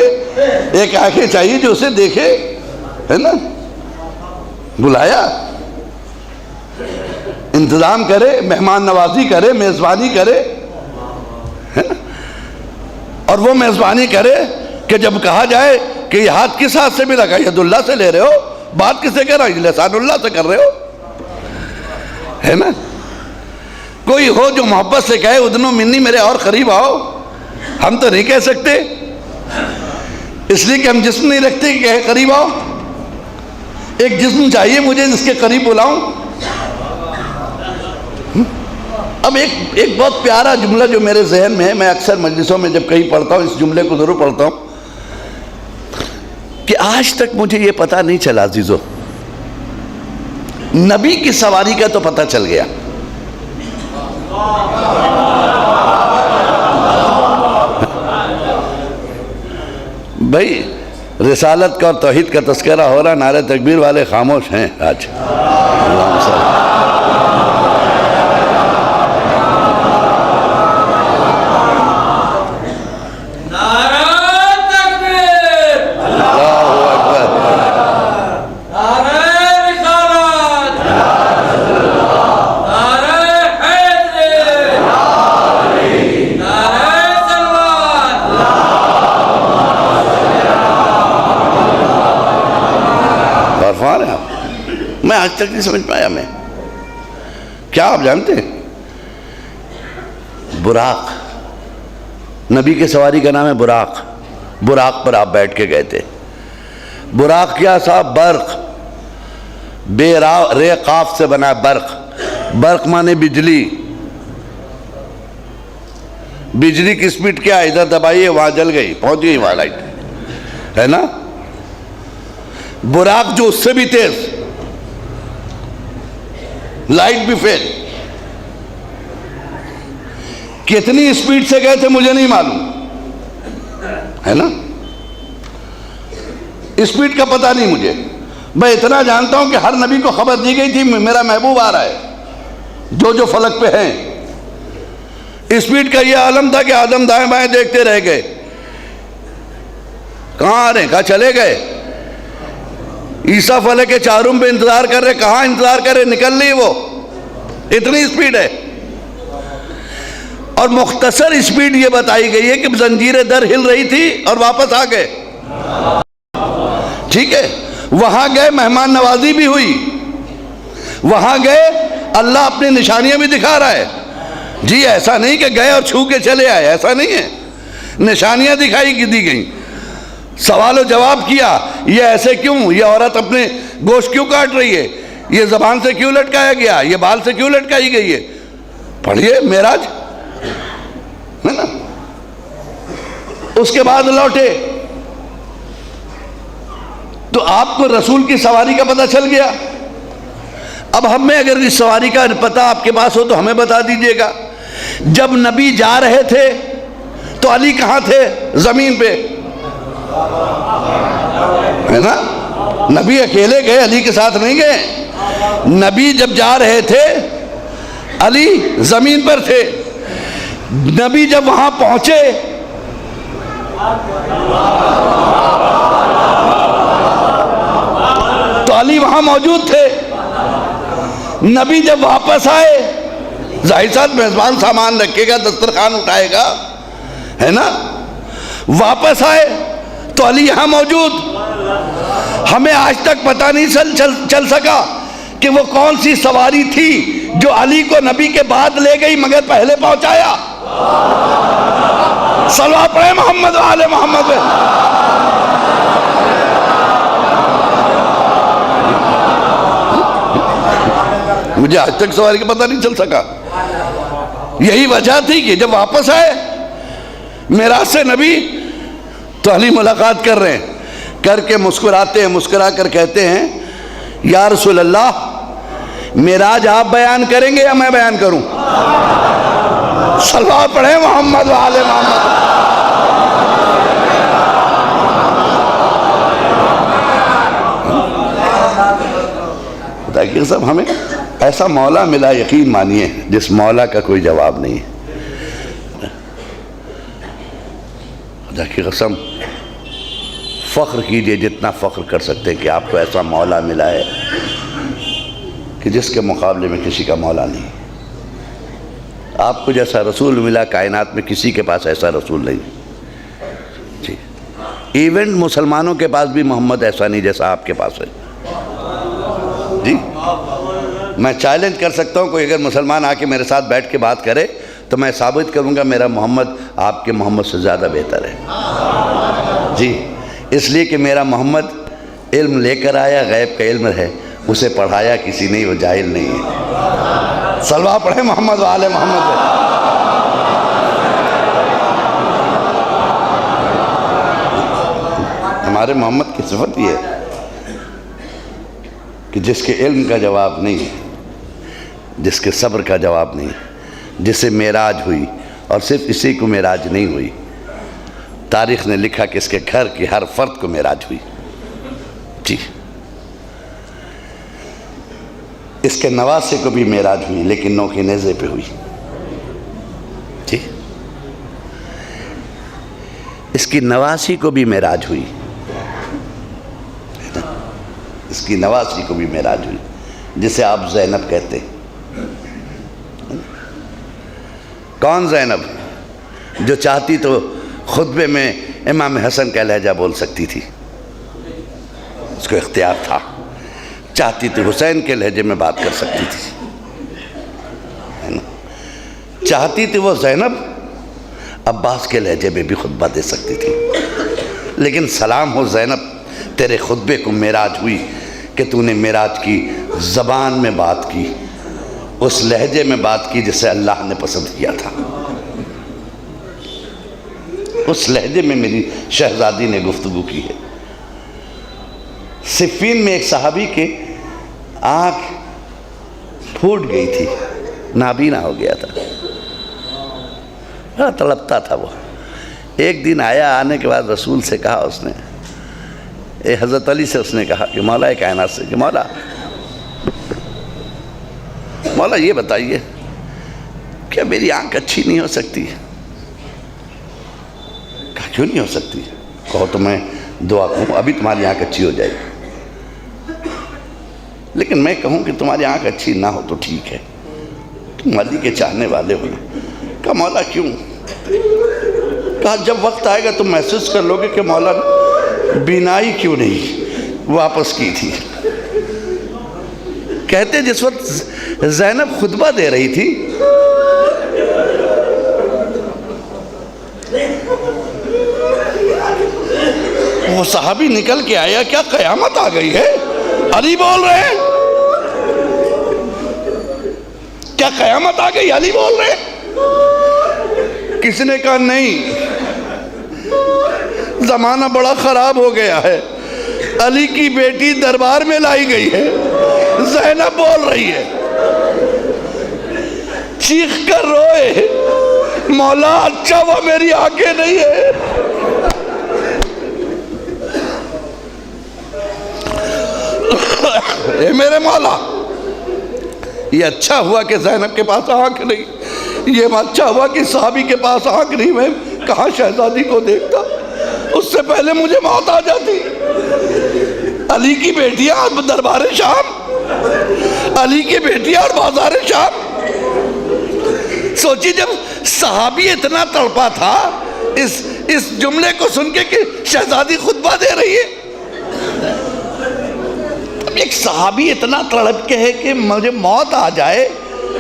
ایک آنکھیں چاہیے جو اسے دیکھے، ہے نا؟ بلایا، انتظام کرے، مہمان نوازی کرے، میزبانی کرے، ہے نا؟ اور وہ میزبانی کرے کہ جب کہا جائے کہ یہ ہاتھ کس ہاتھ سے بھی لگا، ید اللہ سے لے رہے ہو، بات کس سے کر رہا ہے؟ لسان اللہ سے کر رہے ہو، ہے نا؟ کوئی ہو جو محبت سے کہے ادنو منی، میرے اور قریب آؤ. ہم تو نہیں کہہ سکتے، اس لیے کہ ہم جسم نہیں رکھتے کہ کہے قریب آؤ. ایک جسم چاہیے مجھے جس کے قریب بلاؤں. اب ایک بہت پیارا جملہ جو میرے ذہن میں ہے، میں اکثر مجلسوں میں جب کہیں پڑھتا ہوں اس جملے کو ضرور پڑھتا ہوں، کہ آج تک مجھے یہ پتہ نہیں چلا عزیزو، نبی کی سواری کا تو پتہ چل گیا، بھائی رسالت کا اور توحید کا تذکرہ ہو رہا، نعرہ تکبیر والے خاموش ہیں آج. اللہم صل. میں آج تک نہیں سمجھ پایا. میں کیا آپ جانتے ہیں براق، نبی کے سواری کا نام ہے براق. براق پر آپ بیٹھ کے گئے تھے. براق کیا صاحب؟ برق، بے رے قاف سے بنا برق. برق مانے بجلی. بجلی کی سپیڈ کیا؟ ادھر دبائیے وہاں جل گئی، پہنچ گئی وہاں لائٹ، ہے نا. براق جو اس سے بھی تیز، لائٹ بھی فیل. کتنی سپیڈ سے گئے تھے مجھے نہیں معلوم، ہے نا. سپیڈ کا پتہ نہیں مجھے. میں اتنا جانتا ہوں کہ ہر نبی کو خبر دی گئی تھی میرا محبوب آ رہا ہے، جو فلک پہ ہیں. سپیڈ کا یہ عالم تھا کہ آدم دائیں بائیں دیکھتے رہ گئے، کہاں آ رہے ہیں؟ کہاں چلے گئے. عیسیٰ فلک کے چاروں پہ انتظار کر رہے، کہاں انتظار کر رہے؟ نکل لی وہ. اتنی سپیڈ ہے. اور مختصر سپیڈ یہ بتائی گئی ہے کہ زنجیر در ہل رہی تھی اور واپس آ گئے. ٹھیک ہے. وہاں گئے مہمان نوازی بھی ہوئی، وہاں گئے اللہ اپنی نشانیاں بھی دکھا رہا ہے. جی ایسا نہیں کہ گئے اور چھو کے چلے آئے، ایسا نہیں ہے. نشانیاں دکھائی دی گئیں. سوال و جواب کیا، یہ ایسے کیوں؟ یہ عورت اپنے گوشت کیوں کاٹ رہی ہے؟ یہ زبان سے کیوں لٹکایا گیا؟ یہ بال سے کیوں لٹکائی گئی ہے؟ پڑھیے معراج، ہے نا. اس کے بعد لوٹے تو آپ کو رسول کی سواری کا پتہ چل گیا. اب ہمیں اگر اس سواری کا پتہ آپ کے پاس ہو تو ہمیں بتا دیجئے گا. جب نبی جا رہے تھے تو علی کہاں تھے؟ زمین پہ، ہے نا. نبی اکیلے گئے، علی کے ساتھ نہیں گئے. نبی جب جا رہے تھے علی زمین پر تھے. نبی جب وہاں پہنچے تو علی وہاں موجود تھے. نبی جب واپس آئے، ظاہر صاحب میزبان سامان رکھے گا، دسترخوان اٹھائے گا، ہے نا. واپس آئے تو علی یہاں موجود. ہمیں آج تک پتہ نہیں چل سکا کہ وہ کون سی سواری تھی جو علی کو نبی کے بعد لے گئی مگر پہلے پہنچایا. صلوات پڑھیں محمد و آل محمد. مجھے آج تک سواری کا پتہ نہیں چل سکا. یہی وجہ تھی کہ جب واپس آئے معراج سے نبی تو علی ملاقات کر رہے ہیں، کر کے مسکراتے ہیں، مسکرا کر کہتے ہیں یا رسول اللہ معراج آپ بیان کریں گے یا میں بیان کروں؟ صلوات پڑھیں محمد و آل محمد. خدا صاحب ہمیں ایسا مولا ملا، یقین مانیے جس مولا کا کوئی جواب نہیں ہے. خدا کی قسم فخر کیجئے جتنا فخر کر سکتے ہیں کہ آپ کو ایسا مولا ملا ہے کہ جس کے مقابلے میں کسی کا مولا نہیں. آپ کو جیسا رسول ملا کائنات میں کسی کے پاس ایسا رسول نہیں. جی ایونٹ مسلمانوں کے پاس بھی محمد ایسا نہیں جیسا آپ کے پاس ہے. جی میں چیلنج کر سکتا ہوں، کوئی اگر مسلمان آ کے میرے ساتھ بیٹھ کے بات کرے تو میں ثابت کروں گا میرا محمد آپ کے محمد سے زیادہ بہتر ہے. جی اس لیے کہ میرا محمد علم لے کر آیا، غیب کا علم ہے، اسے پڑھایا کسی نے، وہ جاہل نہیں ہے. صلوات پڑھیں محمد و آل محمد. ہمارے محمد کی صفت یہ ہے کہ جس کے علم کا جواب نہیں ہے، جس کے صبر کا جواب نہیں، جسے معراج ہوئی اور صرف اسی کو معراج نہیں ہوئی، تاریخ نے لکھا کہ اس کے گھر کی ہر فرد کو معراج ہوئی جی، اس کے نواسے کو بھی معراج ہوئی لیکن نو کے نیزے پہ ہوئی جی، اس کی نواسی کو بھی معراج ہوئی، اس کی نواسی کو بھی معراج ہوئی، جسے آپ زینب کہتے ہیں۔ کون زینب؟ جو چاہتی تو خطبے میں امام حسن کا لہجہ بول سکتی تھی، اس کو اختیار تھا، چاہتی تو حسین کے لہجے میں بات کر سکتی تھی، چاہتی تھی وہ زینب عباس کے لہجے میں بھی خطبہ دے سکتی تھی، لیکن سلام ہو زینب، تیرے خطبے کو معراج ہوئی کہ تو نے معراج کی زبان میں بات کی، اس لہجے میں بات کی جسے اللہ نے پسند کیا تھا، اس لہجے میں میری شہزادی نے گفتگو کی ہے۔ صفین میں ایک صحابی کے آنکھ پھوٹ گئی تھی، نابینا ہو گیا تھا، بڑا تڑپتا تھا وہ۔ ایک دن آیا، آنے کے بعد رسول سے کہا اس نے، حضرت علی سے اس نے کہا کہ مولا کائنات سے کہ مولا یہ بتائیے کیا میری آنکھ اچھی نہیں ہو سکتی؟ کہا کیوں نہیں ہو سکتی؟ کہو تو میں دعا کروں ابھی تمہاری آنکھ اچھی ہو جائے گی، لیکن میں کہوں کہ تمہاری آنکھ اچھی نہ ہو تو ٹھیک ہے، تم علی کے چاہنے والے ہو نا۔ کہا مولا کیوں؟ کہا جب وقت آئے گا تم محسوس کر لو گے کہ مولا بینائی کیوں نہیں واپس کی تھی۔ کہتے جس وقت زینب خطبہ دے رہی تھی، وہ صحابی نکل کے آیا، کیا قیامت آ گئی ہے؟ علی بول رہے ہیں، کیا قیامت آ گئی؟ علی بول رہے ہیں۔ کسی نے کہا نہیں، زمانہ بڑا خراب ہو گیا ہے، علی کی بیٹی دربار میں لائی گئی ہے، زینب بول رہی ہے، چیخ کر روئے، مولا اچھا وہ میری آنکھیں نہیں ہے۔ اے میرے مولا، یہ اچھا ہوا کہ زینب کے پاس آنکھ نہیں، یہ اچھا ہوا کہ صحابی کے پاس آنکھ نہیں، میں کہاں شہزادی کو دیکھتا، اس سے پہلے مجھے موت آ جاتی۔ علی کی بیٹیاں اور دربار شام، علی کی بیٹیاں اور بازار شام۔ سوچی جب صحابی اتنا تڑپا تھا اس جملے کو سن کے کہ شہزادی خطبہ دے رہی ہے، ایک صحابی اتنا تڑپ کے ہے کہ مجھے موت آ جائے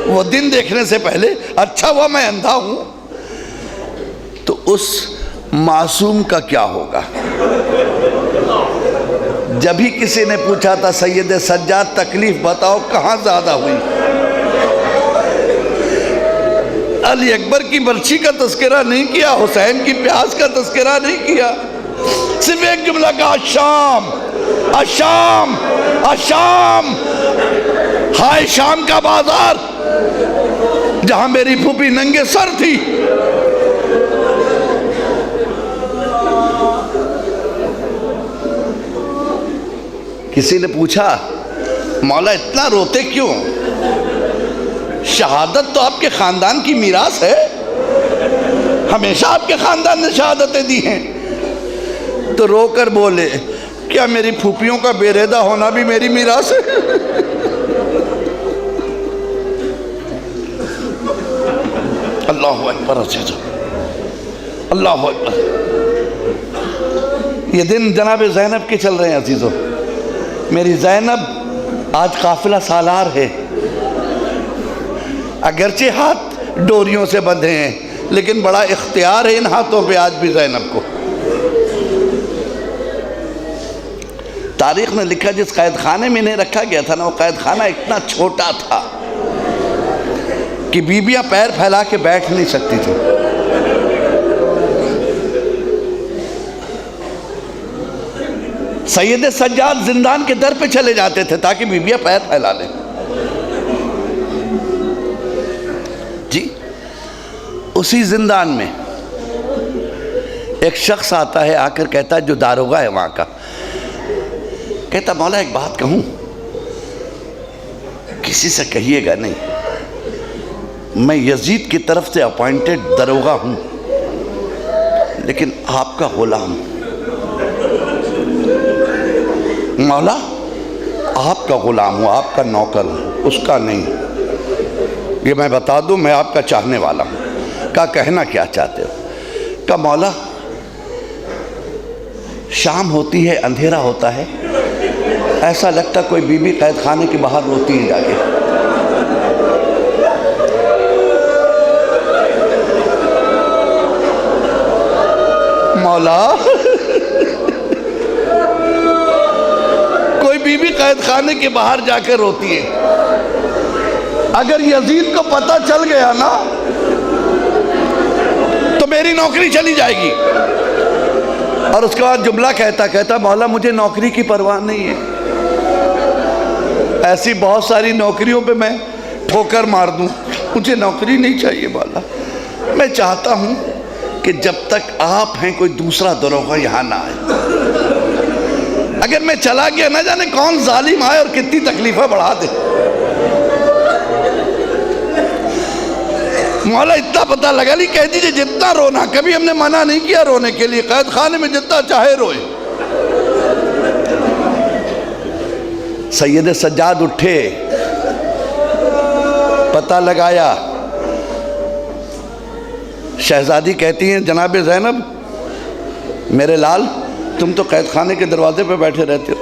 وہ دن دیکھنے سے پہلے، اچھا ہوا میں اندھا ہوں، تو اس معصوم کا کیا ہوگا؟ جب ہی کسی نے پوچھا تھا سید سجاد تکلیف بتاؤ کہاں زیادہ ہوئی، علی اکبر کی برچھی کا تذکرہ نہیں کیا، حسین کی پیاس کا تذکرہ نہیں کیا، صرف ایک جملہ کہا الشام الشام الشام، ہائے شام کا بازار جہاں میری پھوپھی ننگے سر تھی۔ کسی نے پوچھا مولا اتنا روتے کیوں؟ شہادت تو آپ کے خاندان کی میراث ہے، ہمیشہ آپ کے خاندان نے شہادتیں دی ہیں۔ تو رو کر بولے کیا میری پھوپھیوں کا بیریدہ ہونا بھی میری میراث ہے؟ اللہ اکبر عزیزو، اللہ اکبر۔ یہ دن جناب زینب کے چل رہے ہیں عزیزو، میری زینب آج قافلہ سالار ہے، اگرچہ ہاتھ ڈوریوں سے بندھے ہیں لیکن بڑا اختیار ہے ان ہاتھوں پہ آج بھی زینب کو۔ تاریخ نے لکھا جس قید خانے میں انہیں رکھا گیا تھا نا، وہ قید خانہ اتنا چھوٹا تھا کہ بیویاں پیر پھیلا کے بیٹھ نہیں سکتی تھی۔ سید سجاد زندان کے در پہ چلے جاتے تھے تاکہ بیویاں پیر پھیلا لیں۔ جی، اسی زندان میں ایک شخص آتا ہے، آ کر کہتا ہے، جو داروغہ ہے وہاں کا، کہتا مولا ایک بات کہوں، کسی سے کہیے گا نہیں، میں یزید کی طرف سے اپوائنٹڈ داروغہ ہوں، لیکن آپ کا غلام، مولا آپ کا غلام ہوں، آپ کا نوکر ہوں، اس کا نہیں، یہ میں بتا دوں میں آپ کا چاہنے والا ہوں۔ کہا کہنا کیا چاہتے ہو؟ کہا مولا شام ہوتی ہے، اندھیرا ہوتا ہے، ایسا لگتا کوئی بی بی قید خانے کے باہر روتی ہے جا کے، مولا کوئی بی بی قید خانے کے باہر جا کے روتی ہے، اگر یزید کو پتہ چل گیا نا تو میری نوکری چلی جائے گی۔ اور اس کے بعد جملہ کہتا مولا مجھے نوکری کی پرواہ نہیں ہے، ایسی بہت ساری نوکریوں پہ میں ٹھوکر مار دوں، مجھے نوکری نہیں چاہیے مولا، میں چاہتا ہوں کہ جب تک آپ ہیں کوئی دوسرا داروغہ یہاں نہ آئے، اگر میں چلا گیا نہ جانے کون ظالم آئے اور کتنی تکلیفیں بڑھا دے۔ مولا اتنا پتہ لگا لی، کہہ دیجئے جتنا رونا، کبھی ہم نے منع نہیں کیا رونے کے لیے، قید خانے میں جتنا چاہے روئے۔ سید سجاد اٹھے، پتہ لگایا، شہزادی کہتی ہیں جناب زینب میرے لال تم تو قید خانے کے دروازے پہ بیٹھے رہتے ہو،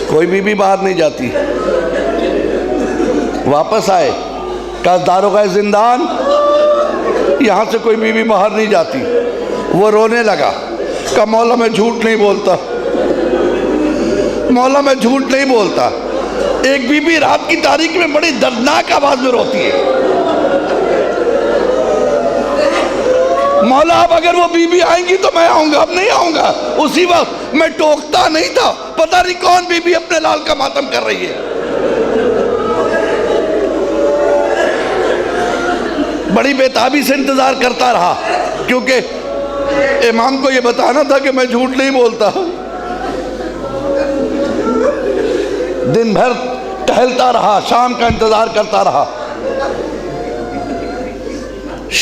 کوئی بھی باہر نہیں جاتی۔ واپس آئے، کہا داروغہ زندان یہاں سے کوئی بی بی باہر نہیں جاتی۔ وہ رونے لگا، کہا مولا میں جھوٹ نہیں بولتا، مولا میں جھوٹ نہیں بولتا، ایک بی بی رات کی تاریکی میں بڑی دردناک آواز میں روتی ہے، مولا اب اگر وہ بی بی آئیں گی تو میں آؤں گا، اب نہیں آؤں گا۔ اسی وقت میں ٹوکتا نہیں تھا، پتہ نہیں کون بی بی اپنے لال کا ماتم کر رہی ہے۔ بڑی بےتابی سے انتظار کرتا رہا، کیونکہ امام کو یہ بتانا تھا کہ میں جھوٹ نہیں بولتا۔ دن بھر ٹہلتا رہا، شام کا انتظار کرتا رہا۔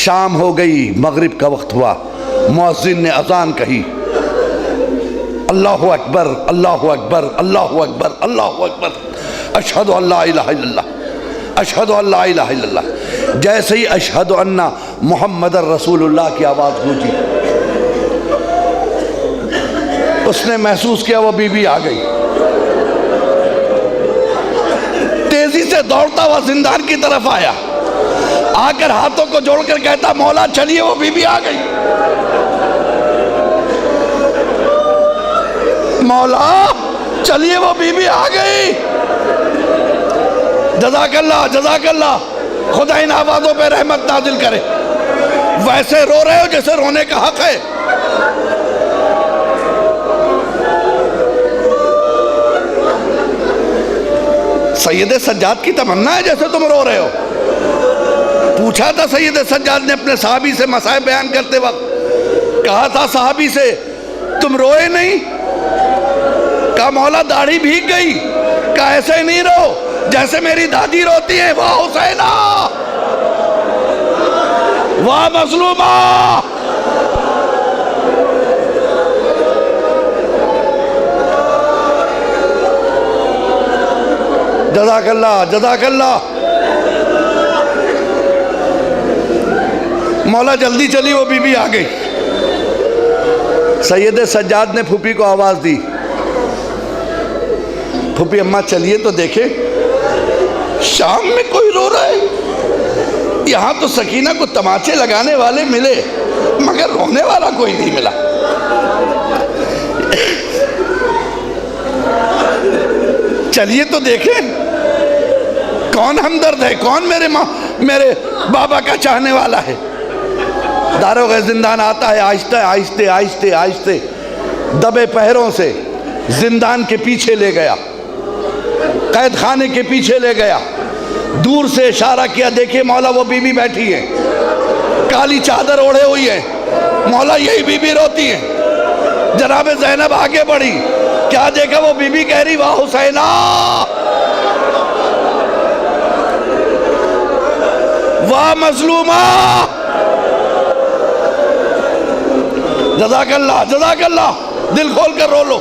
شام ہو گئی، مغرب کا وقت ہوا، مؤذن نے اذان کہی، اللہ اکبر اللہ اکبر اللہ اکبر اللہ اکبر، اشہد ان لا الہ الا اللہ اشہد ان لا الہ الا اللہ۔ جیسے ہی اشہد ان محمد رسول اللہ کی آواز گونجی، اس نے محسوس کیا وہ بی بی آ گئی، تیزی سے دوڑتا ہوا زندان کی طرف آیا، آ کر ہاتھوں کو جوڑ کر کہتا مولا چلیے وہ بی بی آ گئی۔ مولا چلیے وہ بی بی آ گئی۔ جزاک اللہ جزاک اللہ، خدا ان آوازوں پہ رحمت نازل کرے۔ ویسے رو رہے ہو جیسے رونے کا حق ہے۔ سید سجاد کی تمنا ہے جیسے تم رو رہے ہو۔ پوچھا تھا سید سجاد نے اپنے صحابی سے مسائل بیان کرتے وقت، کہا تھا صحابی سے تم روئے نہیں؟ کہا مولا داڑھی بھیگ گئی۔ کہا ایسے نہیں رو جیسے میری دادی روتی ہے، واہ حسینہ واہ مظلومہ۔ جزاک اللہ جزاک اللہ۔ مولا جلدی چلی وہ بی بی آ گئی۔ سید سجاد نے پھوپھی کو آواز دی، پھوپھی اماں چلیے تو دیکھیں شام میں کوئی رو رہا ہے۔ یہاں تو سکینہ کو تماچے لگانے والے ملے مگر رونے والا کوئی نہیں ملا۔ چلیے تو دیکھیں کون ہمدرد ہے، کون میرے بابا کا چاہنے والا ہے۔ داروغہ زندان آتا ہے، آہستہ آہستہ آہستہ آہستہ دبے پہروں سے زندان کے پیچھے لے گیا، قید خانے کے پیچھے لے گیا، دور سے اشارہ کیا، دیکھیں مولا وہ بی بی بیٹھی ہے، کالی چادر اوڑھے ہوئی ہے، مولا یہی بی بی روتی ہیں۔ جناب زینب آگے بڑھی، کیا دیکھا وہ بی بی کہہ رہی واہ حسینہ، واہ مظلومہ، جزاک اللہ جزاک اللہ، دل کھول کر رو لو،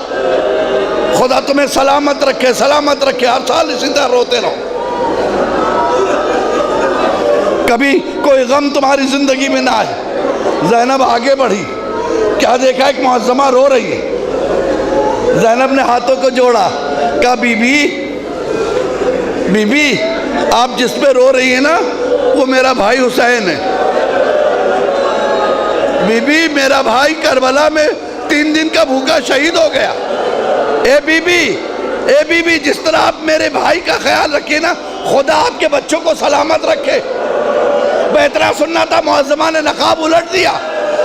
خدا تمہیں سلامت رکھے سلامت رکھے، ہر سال اسی طرح روتے رہو، کبھی کوئی غم تمہاری زندگی میں نہ آئے۔ زینب آگے بڑھی، کیا دیکھا ایک معظمہ رو رہی ہے۔ زینب نے ہاتھوں کو جوڑا، کہا بی بی آپ جس پہ رو رہی ہیں نا وہ میرا بھائی حسین ہے۔ بی بی میرا بھائی کربلا میں 3 دن کا بھوکا شہید ہو گیا۔ اے بی بی جس طرح آپ میرے بھائی کا خیال رکھیے نا، خدا آپ کے بچوں کو سلامت رکھے۔ بہترا سننا تھا، معظمہ نے نقاب الٹ دیا۔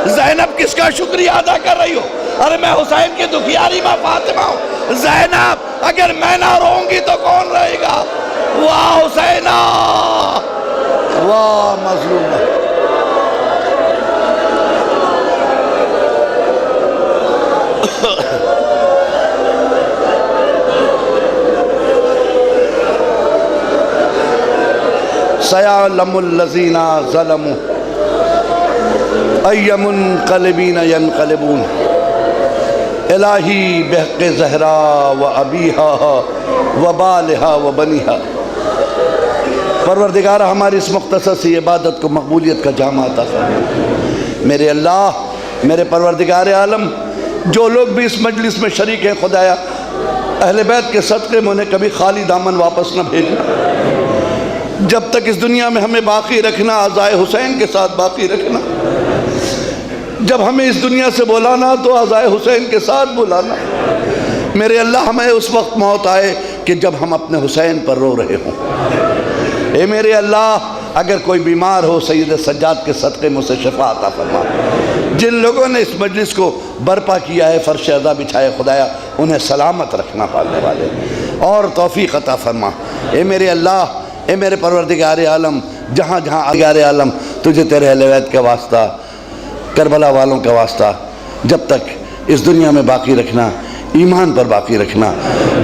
زینب کس کا شکریہ ادا کر رہی ہو؟ ارے میں حسین کی دکھیاری ماں فاطمہ ہوں۔ زینب اگر میں نہ رہوں گی تو کون رہے گا؟ واہ حسینہ، واہ مظلومہ۔ سَيَعْلَمُ الَّذِينَ ظَلَمُوا أَيَّ مُنْقَلِبِينَ يَنْقَلِبُونَ الہی بحق زہرا و ابیہا و بالہا و بنیہا۔ پروردگار ہماری اس مختصر سی عبادت کو مقبولیت کا جامع عطا فرما۔ میرے اللہ، میرے پروردگار عالم، جو لوگ بھی اس مجلس میں شریک ہیں، خدایا اہل بیت کے صدقے میں انہیں کبھی خالی دامن واپس نہ بھیجنا۔ جب تک اس دنیا میں ہمیں باقی رکھنا، عزائے حسین کے ساتھ باقی رکھنا۔ جب ہمیں اس دنیا سے بلانا تو عزائے حسین کے ساتھ بلانا۔ میرے اللہ ہمیں اس وقت موت آئے کہ جب ہم اپنے حسین پر رو رہے ہوں۔ اے میرے اللہ، اگر کوئی بیمار ہو سید سجاد کے صدقے میں اسے شفا عطا فرما۔ جن لوگوں نے اس مجلس کو برپا کیا ہے، فرش عزا بچھائے، خدایا انہیں سلامت رکھنا پالنے والے، اور توفیق عطا فرما۔ اے میرے اللہ، اے میرے پروردگار عالم، جہاں عالم تجھے تیرے اہل بیت کا واسطہ، کربلا والوں کا واسطہ، جب تک اس دنیا میں باقی رکھنا، ایمان پر باقی رکھنا،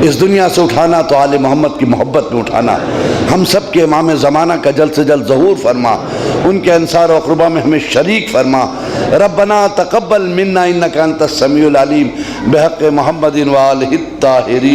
اس دنیا سے اٹھانا تو آل محمد کی محبت میں اٹھانا۔ ہم سب کے امام زمانہ کا جلد سے جلد ظہور فرما، ان کے انصار و اقربا میں ہمیں شریک فرما۔ ربنا تقبل منا انک انت السمیع العلیم، بحق محمد و آلہ الطاہرین۔